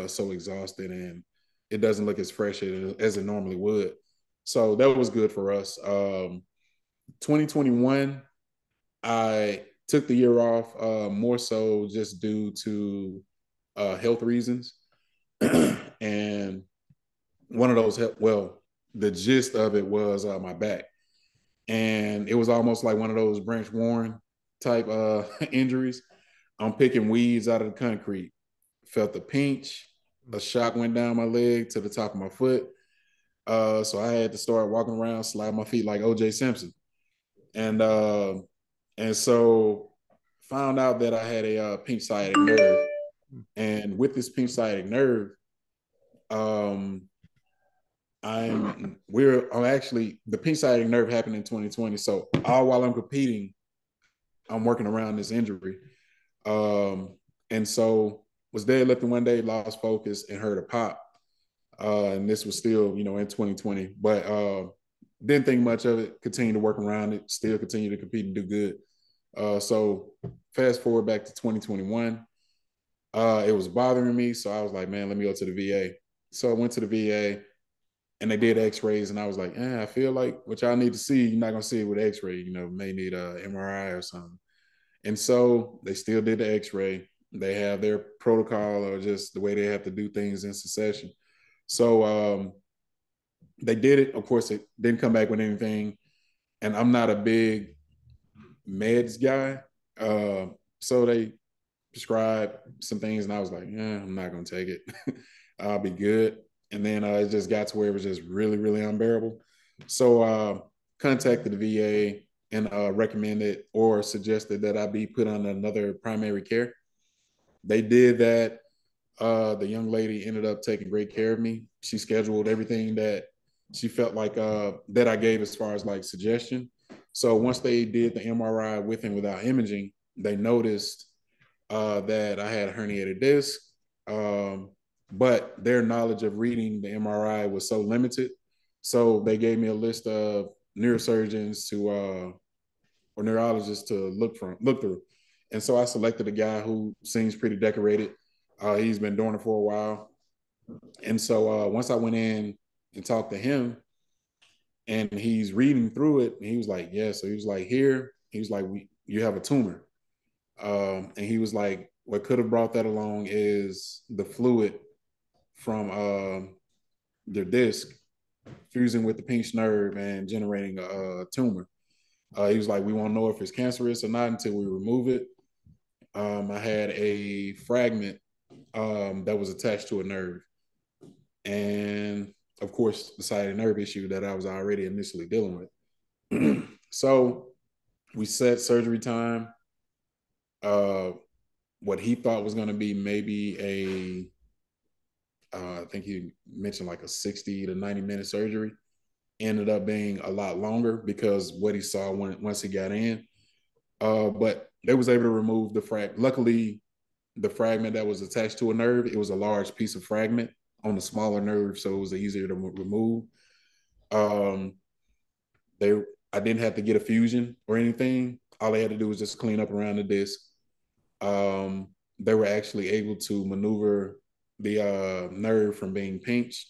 so exhausted and it doesn't look as fresh as it normally would. So that was good for us. 2021, I took the year off more so just due to health reasons. And one of those, the gist of it was my back. And it was almost like one of those Branch Warren type injuries. I'm picking weeds out of the concrete. Felt a pinch, a shock went down my leg to the top of my foot. So I had to start walking around, slide my feet like OJ Simpson. And so found out that I had a pinch sciatic nerve. And with this pinch sciatic nerve, actually, the pinch sciatic nerve happened in 2020. So all while I'm competing, I'm working around this injury. And so was deadlifting one day, lost focus and heard a pop. And this was still, in 2020, but didn't think much of it, continued to work around it, still continue to compete and do good. So fast forward back to 2021, it was bothering me. So I was like, man, let me go to the VA. So I went to the VA and they did x-rays and I was like, I feel like what y'all need to see, you're not going to see it with x-ray, may need a MRI or something. And so they still did the x-ray. They have their protocol or just the way they have to do things in succession. So they did it. Of course, it didn't come back with anything. And I'm not a big meds guy. So they prescribed some things, and I was like, yeah, I'm not gonna take it. I'll be good. And then it just got to where it was just really, really unbearable. So contacted the VA and recommended or suggested that I be put on another primary care. They did that. The young lady ended up taking great care of me. She scheduled everything that she felt like that I gave as far as like suggestion. So once they did the MRI with and without imaging, they noticed that I had a herniated disc. Um, but their knowledge of reading the MRI was so limited. So they gave me a list of neurosurgeons to or neurologists to look through. And so I selected a guy who seems pretty decorated. He's been doing it for a while. And so once I went in and talked to him, and he's reading through it, and he was like, yeah. So he was like, here, he was like, you have a tumor. And he was like, what could have brought that along is the fluid from their disc fusing with the pinched nerve and generating a tumor. He was like, we won't know if it's cancerous or not until we remove it. I had a fragment that was attached to a nerve. And of course, the sciatic nerve issue that I was already initially dealing with. So we set surgery time. What he thought was going to be maybe I think he mentioned like a 60 to 90-minute surgery, ended up being a lot longer because what he saw once he got in. But they was able to remove the luckily, the fragment that was attached to a nerve, it was a large piece of fragment on the smaller nerve, so it was easier to remove. Um, they I didn't have to get a fusion or anything. All they had to do was just clean up around the disc. They were actually able to maneuver the nerve from being pinched,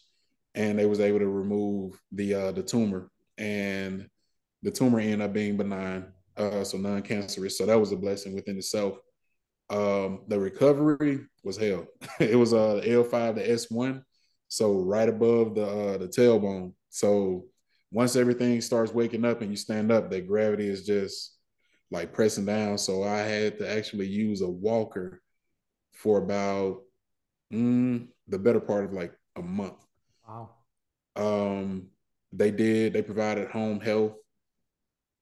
and they was able to remove the tumor, and the tumor ended up being benign, so non-cancerous. So that was a blessing within itself. The recovery was hell. It was L5 to S1, so right above the tailbone. So once everything starts waking up and you stand up, that gravity is just like pressing down. So I had to actually use a walker for about the better part of like a month. Wow. Um, they provided home health,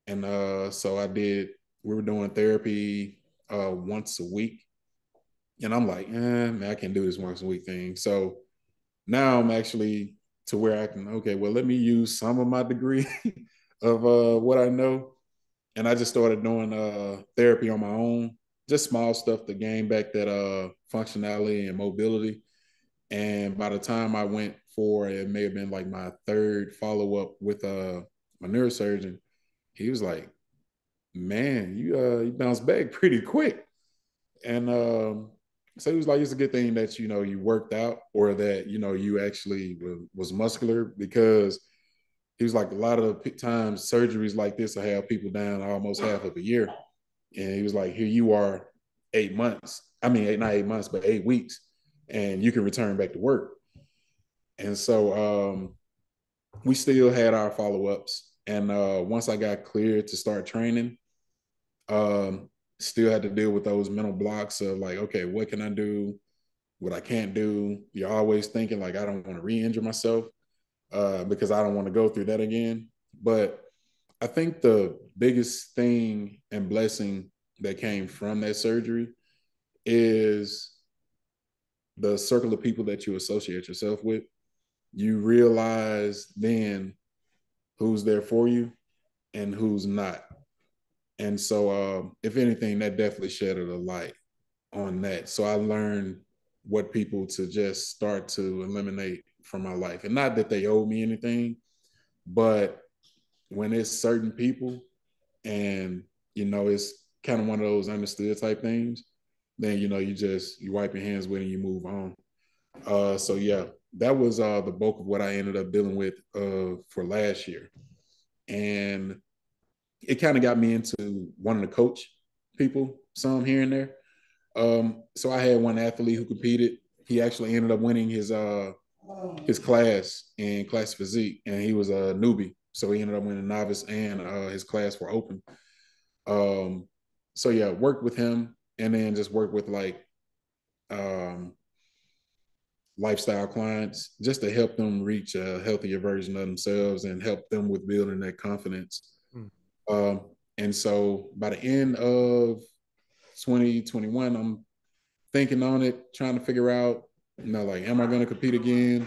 and so we were doing therapy once a week, and I'm like, man, I can't do this once a week thing. So now I'm actually to where I can, okay, well, let me use some of my degree of what I know. And I just started doing therapy on my own, just small stuff to gain back that functionality and mobility. And by the time I went for it may have been like my third follow up with my neurosurgeon, he was like, "Man, you bounced back pretty quick." And so he was like, "It's a good thing that you worked out, or that you actually was muscular," because he was like, a lot of times surgeries like this will have people down almost half of a year. And he was like, here you are 8 months. I mean, not 8 months, but 8 weeks, and you can return back to work. And so we still had our follow-ups. And once I got cleared to start training, um, still had to deal with those mental blocks of like, okay, what can I do? What I can't do? You're always thinking like, I don't want to re-injure myself because I don't want to go through that again. But I think the biggest thing and blessing that came from that surgery is the circle of people that you associate yourself with. You realize then who's there for you and who's not. And so, if anything, that definitely shedded a light on that. So I learned what people to just start to eliminate from my life. And not that they owe me anything, but when it's certain people and it's kind of one of those understood type things, then you wipe your hands with it and you move on. So yeah, that was the bulk of what I ended up dealing with for last year. And it kind of got me into wanting to coach people some here and there. So I had one athlete who competed. He actually ended up winning his class in class physique, and he was a newbie. So he ended up winning novice and his class for open. Um, so yeah, worked with him. and then just work with like um, lifestyle clients just to help them reach a healthier version of themselves and help them with building that confidence. Mm. Um, and so by the end of 2021, I'm thinking on it, trying to figure out, like, am I going to compete again?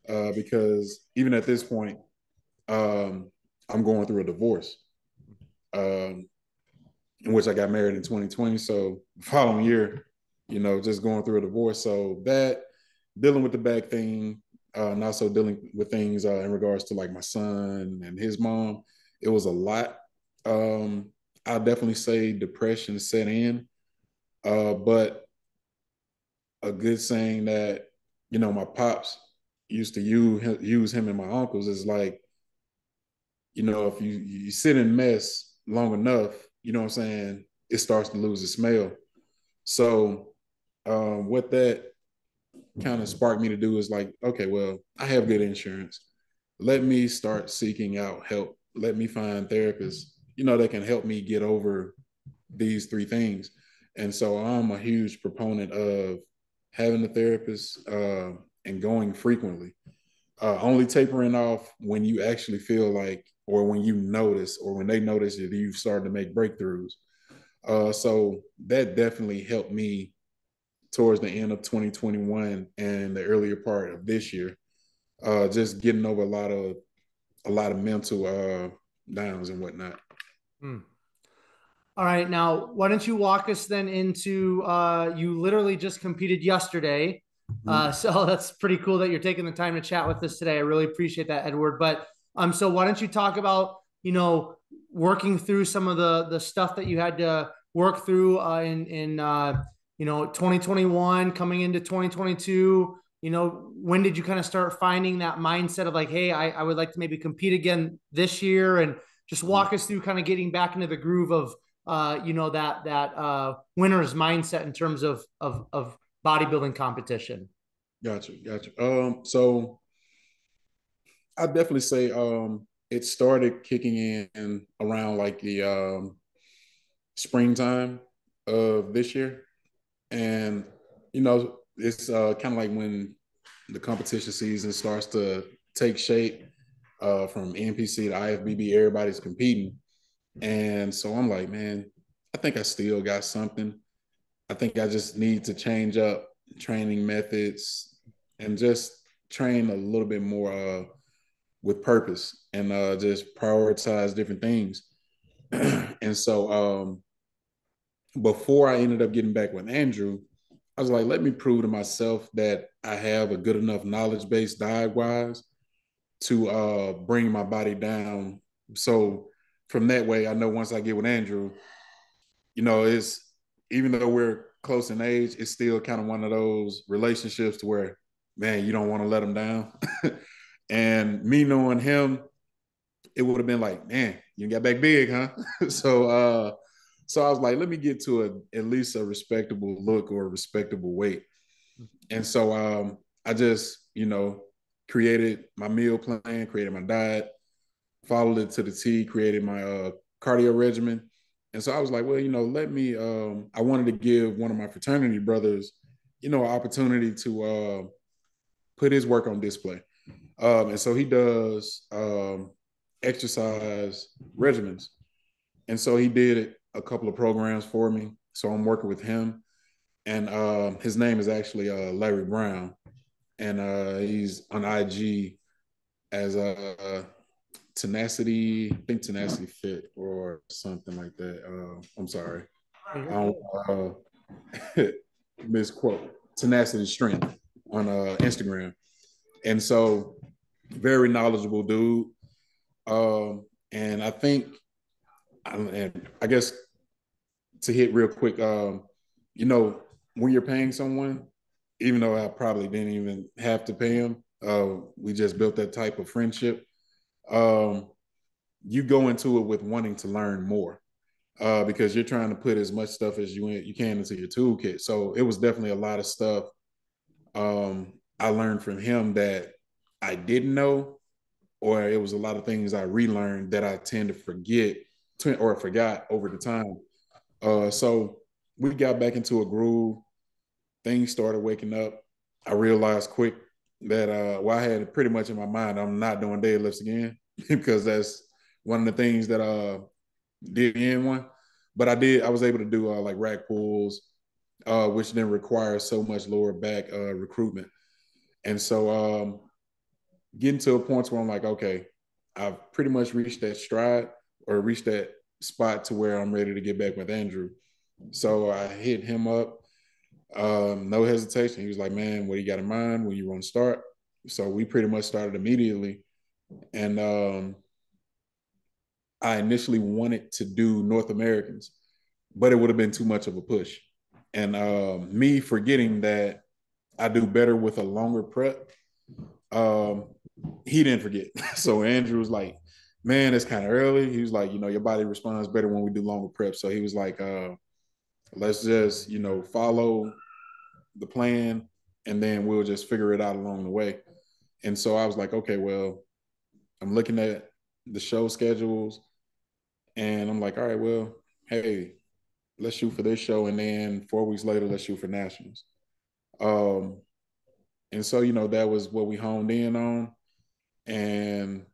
Because even at this point, I'm going through a divorce, um, in which I got married in 2020. So the following year, just going through a divorce. So that dealing with the back thing, and also dealing with things in regards to like my son and his mom, it was a lot. I'll definitely say depression set in, but a good saying that my pops used to use him and my uncles is like, if you sit in mess long enough, you know what I'm saying, it starts to lose its smell. So what that kind of sparked me to do is like, okay, well, I have good insurance. Let me start seeking out help. Let me find therapists, that can help me get over these three things. And so I'm a huge proponent of having a therapist and going frequently. Only tapering off when you actually feel like, or when you notice, or when they notice that you've started to make breakthroughs. So that definitely helped me towards the end of 2021 and the earlier part of this year. Just getting over a lot of mental downs and whatnot. Mm. All right. Now, why don't you walk us then into you literally just competed yesterday. Mm-hmm. So that's pretty cool that you're taking the time to chat with us today. I really appreciate that, Edward. But so why don't you talk about, working through some of the stuff that you had to work through in 2021 coming into 2022. When did you kind of start finding that mindset of like, hey, I would like to maybe compete again this year, and just walk us through kind of getting back into the groove of that winner's mindset in terms of bodybuilding competition. Gotcha. So I definitely say it started kicking in around like the springtime of this year, and it's kind of like when the competition season starts to take shape from NPC to IFBB. Everybody's competing, and so I'm like, man, I think I still got something. I think I just need to change up training methods and just train a little bit more with purpose and just prioritize different things. And so before I ended up getting back with Andrew, I was like, let me prove to myself that I have a good enough knowledge base diet wise to bring my body down. So from that way, I know once I get with Andrew, it's, even though we're close in age, it's still kind of one of those relationships to where, man, you don't want to let him down. And me knowing him, it would have been like, man, you got back big, huh? So I was like, let me get to at least a respectable look or a respectable weight. And so I just, created my meal plan, created my diet, followed it to the T, created my cardio regimen. And so I was like, well, let me, I wanted to give one of my fraternity brothers, an opportunity to put his work on display. And so he does exercise regimens. And so he did a couple of programs for me. So I'm working with him. And his name is actually Larry Brown. And he's on IG as a Tenacity, I think Tenacity Fit or something like that. I'm sorry. I don't misquote. Tenacity Strength on Instagram. And so very knowledgeable dude. And I think, and I guess to hit real quick, when you're paying someone, even though I probably didn't even have to pay him, we just built that type of friendship. You go into it with wanting to learn more because you're trying to put as much stuff as you can into your toolkit. So it was definitely a lot of stuff I learned from him that I didn't know, or it was a lot of things I relearned that I tend to forget or forgot over the time. So we got back into a groove. Things started waking up. I realized quick that well, I had it pretty much in my mind I'm not doing deadlifts again because that's one of the things that did in one. But I was able to do like rack pulls, which didn't require so much lower back recruitment. And so getting to a point where I'm like, okay, I've pretty much reached that stride or reached that spot to where I'm ready to get back with Andrw. So I hit him up, no hesitation. He was like, man, what do you got in mind when you want to start? So we pretty much started immediately. And I initially wanted to do North Americans, but it would have been too much of a push. And me forgetting that I do better with a longer prep, um, he didn't forget. So Andrw was like, man, it's kind of early. He was like, your body responds better when we do longer prep. So he was like, let's just, follow the plan and then we'll just figure it out along the way. And so I was like, okay, well, I'm looking at the show schedules and I'm like, all right, well, hey, let's shoot for this show. And then 4 weeks later, let's shoot for nationals. And so, that was what we honed in on. And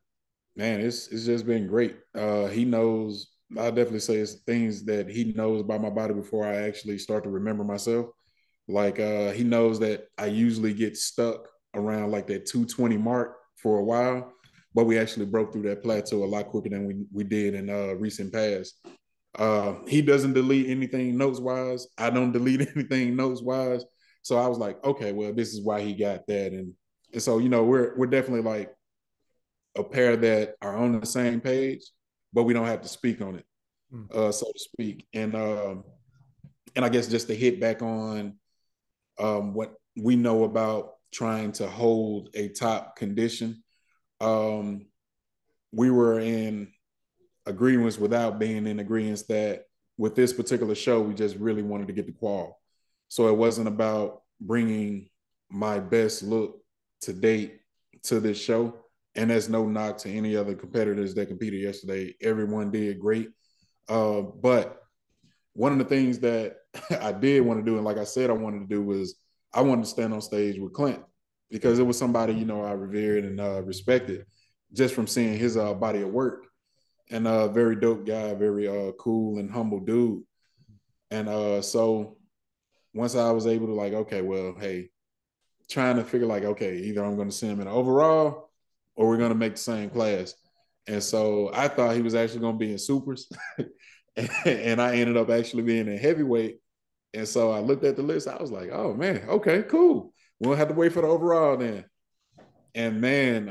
man, it's just been great. He knows, I definitely say it's things that he knows about my body before I actually start to remember myself. Like he knows that I usually get stuck around like that 220 mark for a while, but we actually broke through that plateau a lot quicker than we did in recent past. He doesn't delete anything notes wise. I don't delete anything notes wise. So I was like, okay, well, this is why he got that. And so, we're definitely like a pair that are on the same page, but we don't have to speak on it, so to speak. And I guess just to hit back on what we know about trying to hold a top condition, we were in agreements without being in agreements that with this particular show, we just really wanted to get the qual. So it wasn't about bringing my best look to date to this show. And there's no knock to any other competitors that competed yesterday. Everyone did great. But one of the things that I did want to do, and like I said, I wanted to do was I wanted to stand on stage with Clint because it was somebody, I revered and respected just from seeing his body of work. And a very dope guy, very cool and humble dude. And so once I was able to like, okay, well, hey, trying to figure like, okay, either I'm going to send him in overall or we're going to make the same class. And so I thought he was actually going to be in supers. And I ended up actually being in heavyweight. And so I looked at the list. I was like, oh, man, okay, cool. We won't have to wait for the overall then. And, man,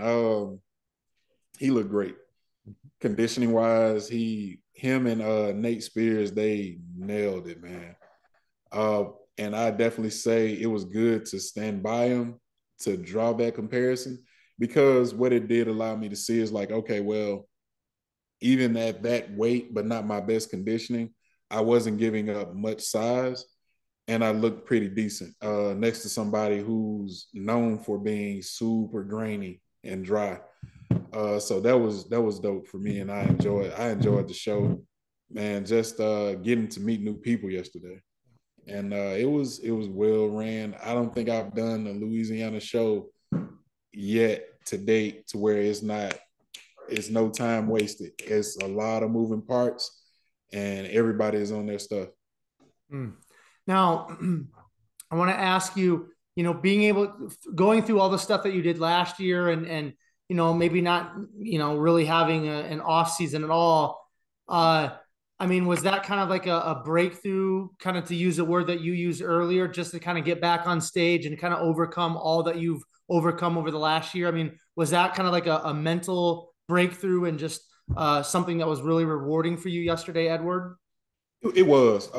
he looked great. Conditioning wise, him and Nate Spears, they nailed it, man. And I definitely say it was good to stand by him to draw that comparison because what it did allow me to see is like, okay, well, even at that weight, but not my best conditioning, I wasn't giving up much size and I looked pretty decent next to somebody who's known for being super grainy and dry. So that was dope for me, and I enjoyed the show, man. Just getting to meet new people yesterday, and it was well ran. I don't think I've done a Louisiana show yet to date to where it's no time wasted. It's a lot of moving parts, and everybody is on their stuff. Now, I want to ask you, going through all the stuff that you did last year and maybe not, really having an off season at all. I mean, was that kind of like a breakthrough, kind of to use a word that you used earlier, just to kind of get back on stage and kind of overcome all that you've overcome over the last year? I mean, was that kind of like a mental breakthrough and just something that was really rewarding for you yesterday, Edward? It was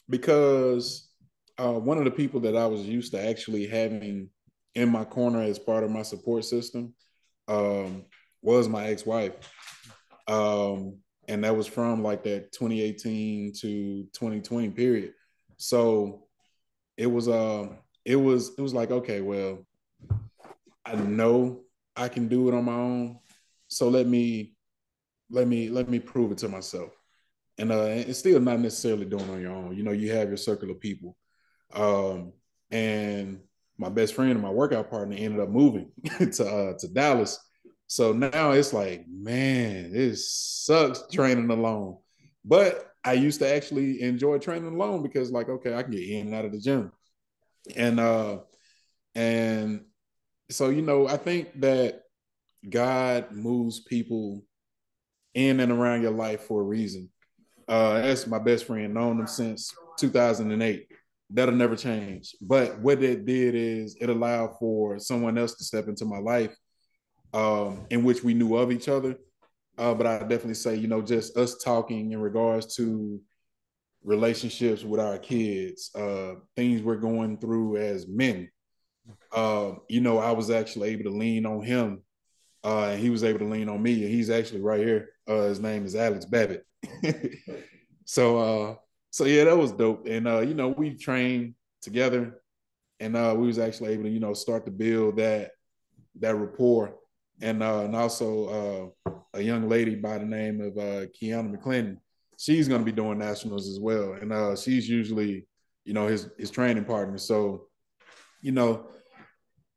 because one of the people that I was used to actually having in my corner as part of my support system um, was my ex-wife. And that was from like that 2018 to 2020 period. So it was like, okay, well, I know I can do it on my own. So let me prove it to myself. and it's still not necessarily doing on your own. You know, you have your circle of people. And my best friend and my workout partner ended up moving to Dallas. So now it's like, man, it sucks training alone. But I used to actually enjoy training alone because, like, okay, I can get in and out of the gym. And and so, you know, I think that God moves people in and around your life for a reason. That's my best friend, known him since 2008. That'll never change. But what it did is it allowed for someone else to step into my life, in which we knew of each other. But I definitely say, you know, just us talking in regards to relationships with our kids, things we're going through as men. You know, I was actually able to lean on him, and he was able to lean on me. And he's actually right here. His name is Alex Babbitt. so, so yeah, that was dope. And you know, we trained together, and we was actually able to, you know, start to build that rapport. And also a young lady by the name of Kiana McClendon. She's going to be doing nationals as well, and she's usually, you know, his training partner. So, you know,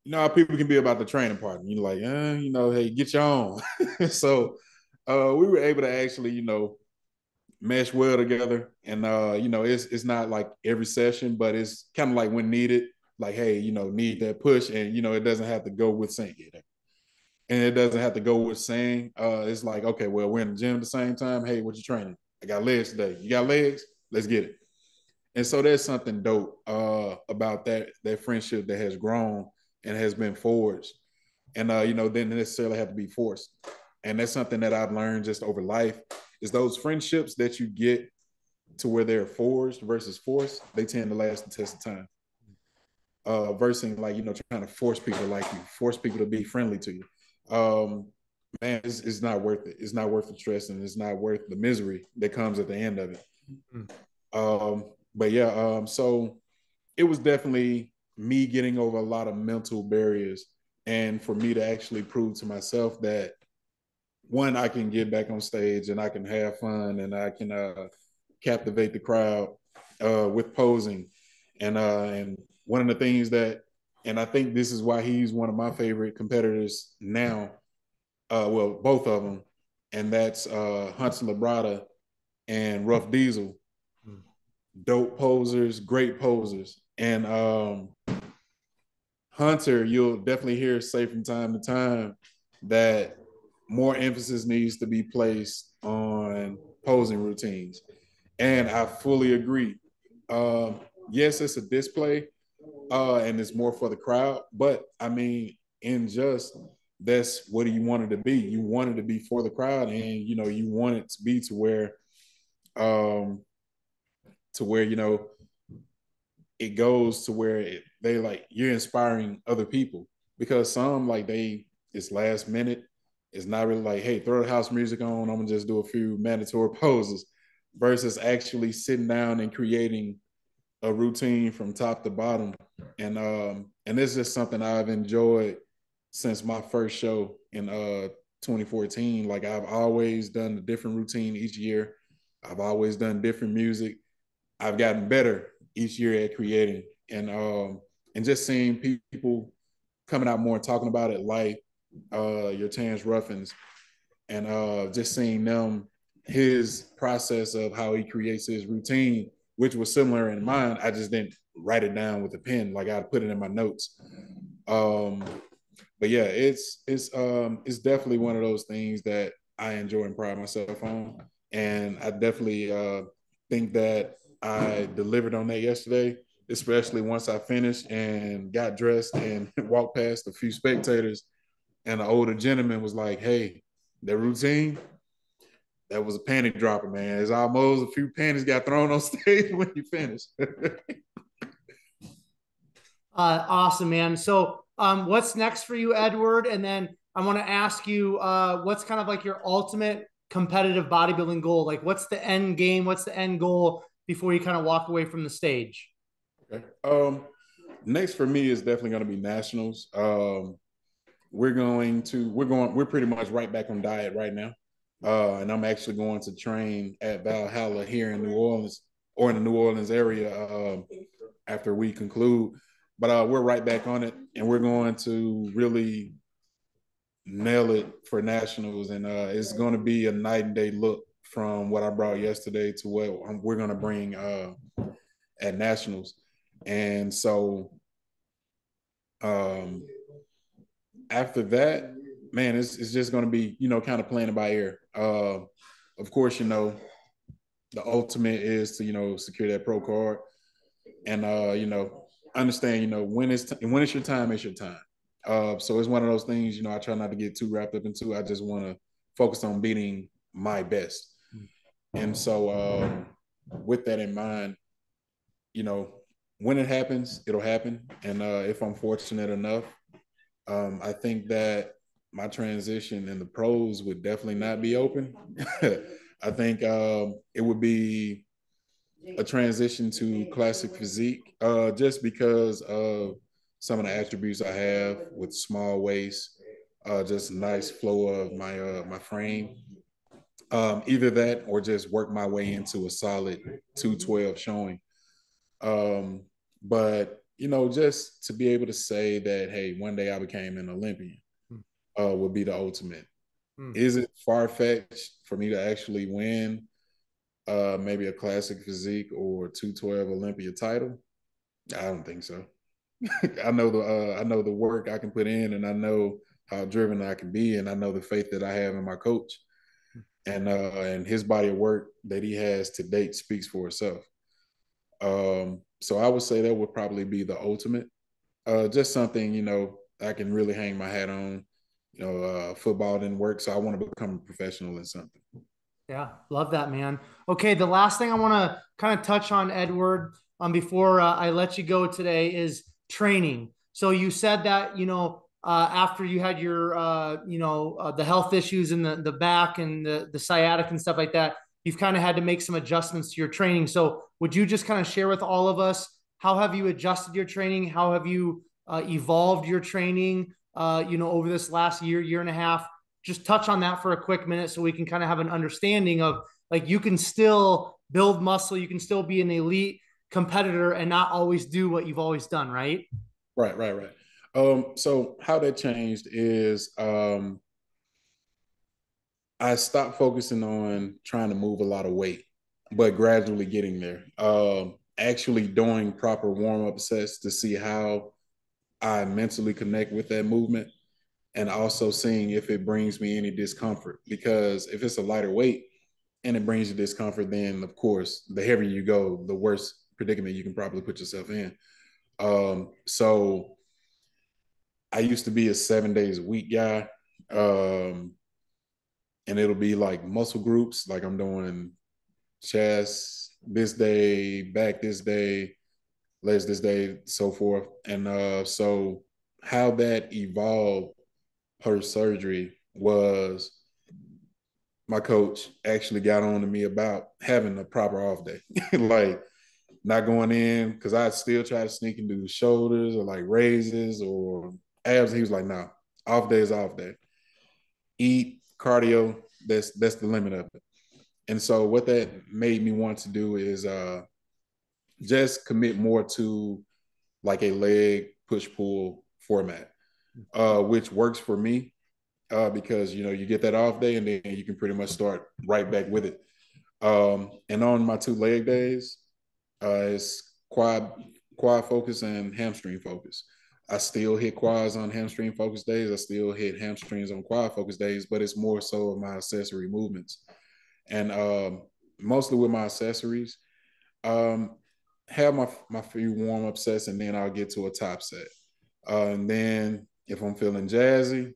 you know how people can be about the training partner. You know, like, you know, hey, get your own. So we were able to actually, you know, mesh well together. And you know, it's not like every session, but it's kind of like when needed. Like, hey, you know, need that push, and you know, it doesn't have to go with saying it, and it doesn't have to go with saying. It's like, okay, well, we're in the gym at the same time. Hey, what you training? I got legs today. You got legs? Let's get it. And so there's something dope about that friendship that has grown and has been forged, and you know, didn't necessarily have to be forced. And that's something that I've learned just over life is those friendships that you get to where they're forged versus forced, they tend to last the test of time. Versus like, you know, trying to force people to like you, force people to be friendly to you. Man, it's not worth it. It's not worth the stress, and it's not worth the misery that comes at the end of it. But yeah, so it was definitely me getting over a lot of mental barriers, and for me to actually prove to myself that one, I can get back on stage and I can have fun and I can captivate the crowd with posing. And one of the things that, and I think this is why he's one of my favorite competitors now. Well, both of them, and that's Hunter Labrada and Rough Diesel. Dope posers, great posers. And Hunter, you'll definitely hear say from time to time that more emphasis needs to be placed on posing routines. And I fully agree. Yes, it's a display, and it's more for the crowd, but I mean, in just that's what you want it to be. You want it to be for the crowd, and you know, you want it to be um, to where you know it goes to where they like you're inspiring other people because some like it's last minute. It's not really like, hey, throw the house music on. I'm gonna just do a few mandatory poses, versus actually sitting down and creating a routine from top to bottom. And it's just something I've enjoyed since my first show in 2014. Like I've always done a different routine each year. I've always done different music. I've gotten better each year at creating, and just seeing people coming out more and talking about it, like your Terrence Ruffins, and just seeing them his process of how he creates his routine, which was similar in mine. I just didn't write it down with a pen, like I put it in my notes. Um, but yeah, it's definitely one of those things that I enjoy and pride myself on, and I definitely think that I delivered on that yesterday, especially once I finished and got dressed and walked past a few spectators, and an older gentleman was like, "Hey, that routine." That was a panty dropper, man. It's almost a few panties got thrown on stage when you finish. Awesome, man. So, what's next for you, Edward? And then I want to ask you, what's kind of like your ultimate competitive bodybuilding goal? Like, what's the end game? What's the end goal before you kind of walk away from the stage? Okay. Next for me is definitely going to be nationals. We're pretty much right back on diet right now. And I'm actually going to train at Valhalla here in New Orleans or in the New Orleans area after we conclude. But we're right back on it, and we're going to really nail it for nationals. And it's going to be a night and day look from what I brought yesterday to what we're going to bring at nationals. And so after that, man, it's just going to be, kind of playing it by ear. Of course, the ultimate is to, secure that pro card and, understand, when it's your time, it's your time. So it's one of those things, I try not to get too wrapped up into. I just want to focus on beating my best. And so with that in mind, when it happens, it'll happen. And if I'm fortunate enough, I think that my transition in the pros would definitely not be open. I think it would be a transition to classic physique, just because of some of the attributes I have with small waist, just nice flow of my frame. Either that or just work my way into a solid 212 showing. But just to be able to say that, hey, one day I became an Olympian would be the ultimate. Is it far-fetched for me to actually win maybe a classic physique or 212 Olympia title? I don't think so. I know the work I can put in, and I know how driven I can be, and I know the faith that I have in my coach, and his body of work that he has to date speaks for itself. So I would say that would probably be the ultimate. Just something, I can really hang my hat on. Football didn't work, so I want to become a professional in something. Yeah, love that, man. Okay, the last thing I want to kind of touch on, Edward, before I let you go today is training. So you said that, after you had your, the health issues in the back and the sciatic and stuff like that, you've kind of had to make some adjustments to your training. So would you just kind of share with all of us, how have you adjusted your training? How have you evolved your training, over this last year and a half? Just touch on that for a quick minute so we can kind of have an understanding of, like, you can still build muscle, you can still be an elite competitor and not always do what you've always done, right? Right. So how that changed is I stopped focusing on trying to move a lot of weight, but gradually getting there. Actually doing proper warm-up sets to see how I mentally connect with that movement, and also seeing if it brings me any discomfort. Because if it's a lighter weight and it brings you discomfort, then of course, the heavier you go, the worse predicament you can probably put yourself in. So I used to be a 7 days a week guy. And it'll be like muscle groups, like I'm doing chest this day, back this day, legs this day, so forth. And so how that evolved post surgery was my coach actually got on to me about having a proper off day, like not going in, because I still try to sneak and do shoulders or like raises or abs. He was like, "No, off day is off day. Eat cardio. That's the limit of it." And so what that made me want to do is just commit more to like a leg push pull format, which works for me because you get that off day and then you can pretty much start right back with it. And on my 2 leg days, it's quad focus and hamstring focus. I still hit quads on hamstring focus days. I still hit hamstrings on quad focus days, but it's more so of my accessory movements. And mostly with my accessories, have my few warm up sets, and then I'll get to a top set. And then if I'm feeling jazzy,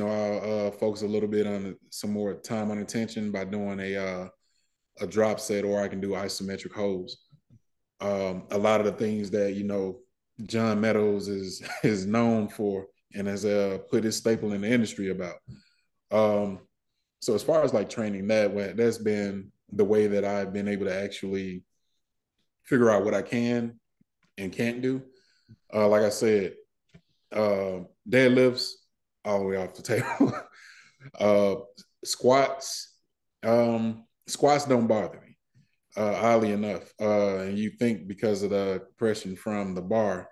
I'll focus a little bit on some more time on attention by doing a drop set, or I can do isometric holds. A lot of the things that John Meadows is known for and has put his staple in the industry about. So as far as like training that's been the way that I've been able to actually figure out what I can and can't do. Like I said, deadlifts all the way off the table. Squats, Squats don't bother me, oddly enough. And you think because of the compression from the bar.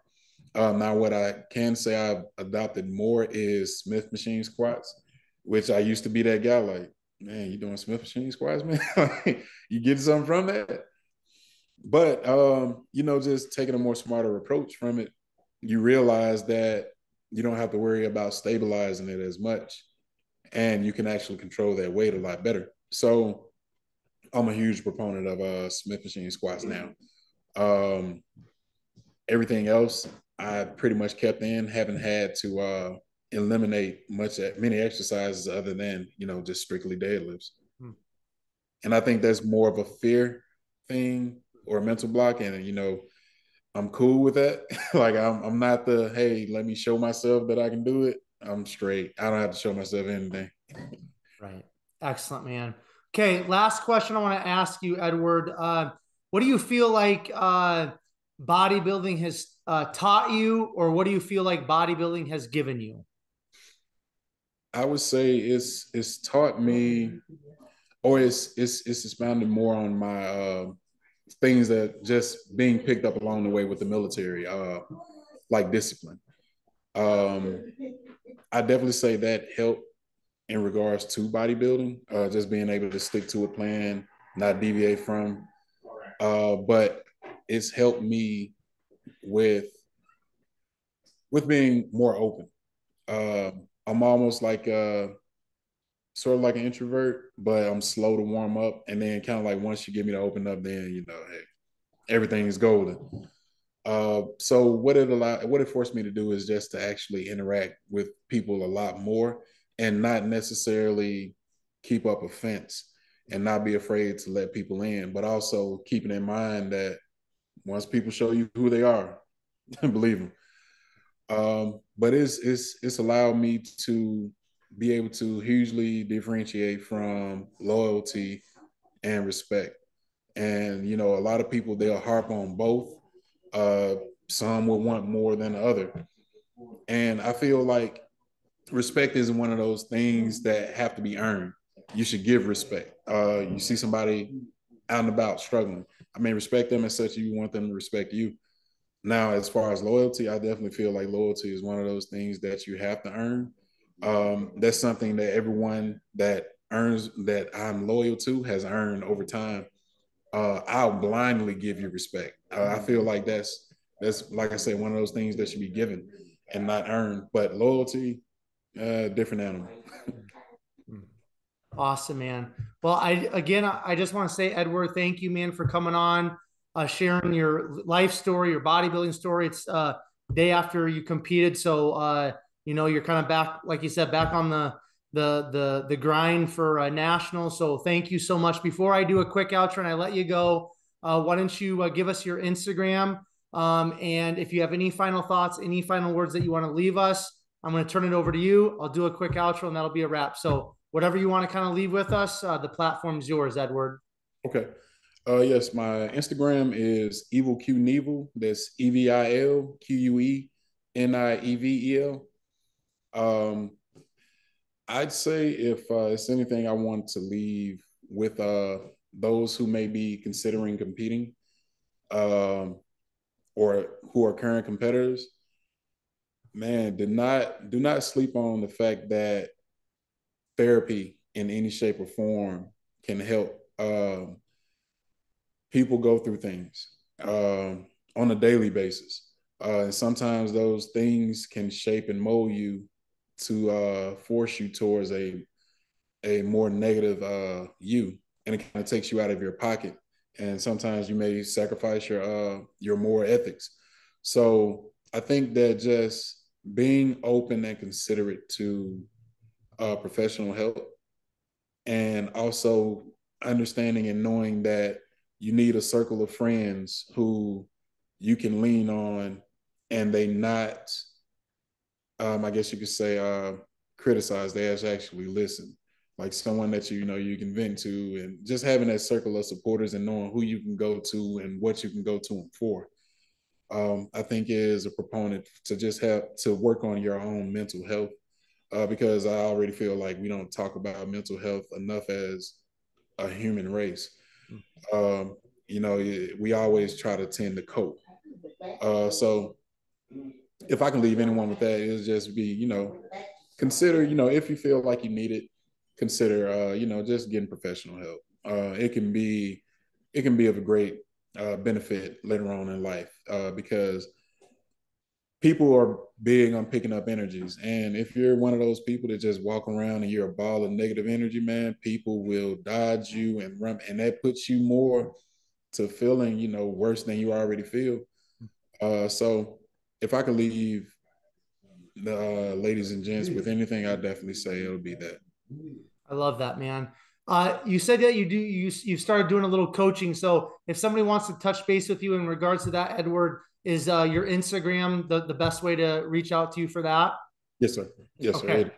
Now, what I can say I've adopted more is Smith machine squats, which I used to be that guy like, man, you doing Smith machine squats, man? You get something from that? But, just taking a more smarter approach from it, you realize that you don't have to worry about stabilizing it as much, and you can actually control that weight a lot better. So I'm a huge proponent of Smith machine squats now. Um, Everything else I pretty much kept in, haven't had to eliminate many exercises other than, just strictly deadlifts. Hmm. And I think that's more of a fear thing or a mental block. And, I'm cool with that. Like I'm not hey, let me show myself that I can do it. I'm straight. I don't have to show myself anything. Right. Excellent, man. Okay. Last question I want to ask you, Edward. What do you feel like bodybuilding has taught you, or what do you feel like bodybuilding has given you? I would say it's taught me, or it's expounded more on my things that just being picked up along the way with the military, like discipline. I definitely say that helped in regards to bodybuilding, just being able to stick to a plan, not deviate from. But it's helped me with being more open. I'm almost like sort of like an introvert, but I'm slow to warm up, and then kind of like once you get me to open up, then hey, everything is golden. So what it forced me to do is just to actually interact with people a lot more, and not necessarily keep up a fence and not be afraid to let people in, but also keeping in mind that once people show you who they are, believe them. But it's allowed me to be able to hugely differentiate from loyalty and respect. And a lot of people, they'll harp on both. Some will want more than the other. And I feel like respect is one of those things that have to be earned. You should give respect. You see somebody out and about struggling. I mean, respect them as such. You want them to respect you. Now, as far as loyalty, I definitely feel like loyalty is one of those things that you have to earn. That's something that everyone that earns that I'm loyal to has earned over time. I'll blindly give you respect. I feel like that's like I said, one of those things that should be given and not earned. But loyalty, different animal. Awesome, man. Well, I just want to say, Edward, thank you, man, for coming on, sharing your life story, your bodybuilding story. It's day after you competed, so you're kind of back, like you said, back on the grind for nationals. So thank you so much. Before I do a quick outro and I let you go, why don't you give us your Instagram? And if you have any final thoughts, any final words that you want to leave us, I'm going to turn it over to you. I'll do a quick outro and that'll be a wrap. So whatever you want to kind of leave with us, the platform's yours, Edward. Okay. Yes, my Instagram is Evil Q Nevel. That's EvilQuenevel. I'd say if it's anything I want to leave with those who may be considering competing, or who are current competitors, man, do not sleep on the fact that therapy in any shape or form can help people go through things on a daily basis. And sometimes those things can shape and mold you to force you towards a more negative you, and it kind of takes you out of your pocket. And sometimes you may sacrifice your moral ethics. So I think that just being open and considerate to professional help, and also understanding and knowing that you need a circle of friends who you can lean on, and they not, I guess you could say, criticize. They actually listen, like someone that you can vent to, and just having that circle of supporters and knowing who you can go to and what you can go to them for. I think is a proponent to just have to work on your own mental health, because I already feel like we don't talk about mental health enough as a human race. You know, we always try to tend to cope. So if I can leave anyone with that, it'll just be, you know, consider, you know, if you feel like you need it, consider, you know, just getting professional help. It can be of a great benefit later on in life because people are big on picking up energies. And if you're one of those people that just walk around and you're a ball of negative energy, man, people will dodge you and run. And that puts you more to feeling, you know, worse than you already feel. So if I could leave the ladies and gents with anything, I definitely say it'll be that. I love that, man. You said that you've started doing a little coaching. So if somebody wants to touch base with you in regards to that, Edward, is your Instagram the best way to reach out to you for that? Yes, sir. Yes, okay. sir.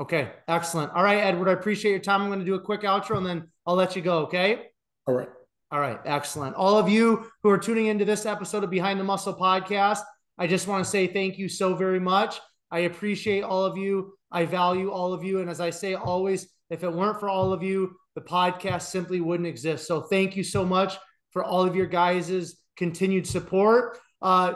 Okay. Excellent. All right, Edward, I appreciate your time. I'm going to do a quick outro and then I'll let you go. Okay. All right. All right. Excellent. All of you who are tuning into this episode of Behind the Muscle podcast, I just want to say thank you so very much. I appreciate all of you. I value all of you. And as I say always, if it weren't for all of you, the podcast simply wouldn't exist. So thank you so much for all of your guys' continued support.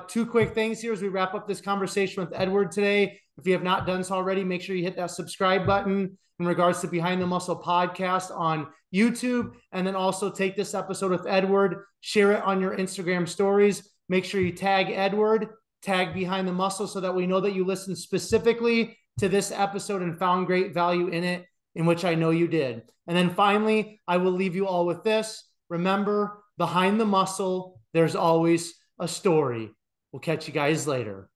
Two quick things here as we wrap up this conversation with Edward today. If you have not done so already, make sure you hit that subscribe button in regards to Behind the Muscle podcast on YouTube. And then also take this episode with Edward, share it on your Instagram stories. Make sure you tag Edward, tag Behind the Muscle so that we know that you listened specifically to this episode and found great value in it, in which I know you did. And then finally, I will leave you all with this. Remember, behind the muscle, there's always a story. We'll catch you guys later.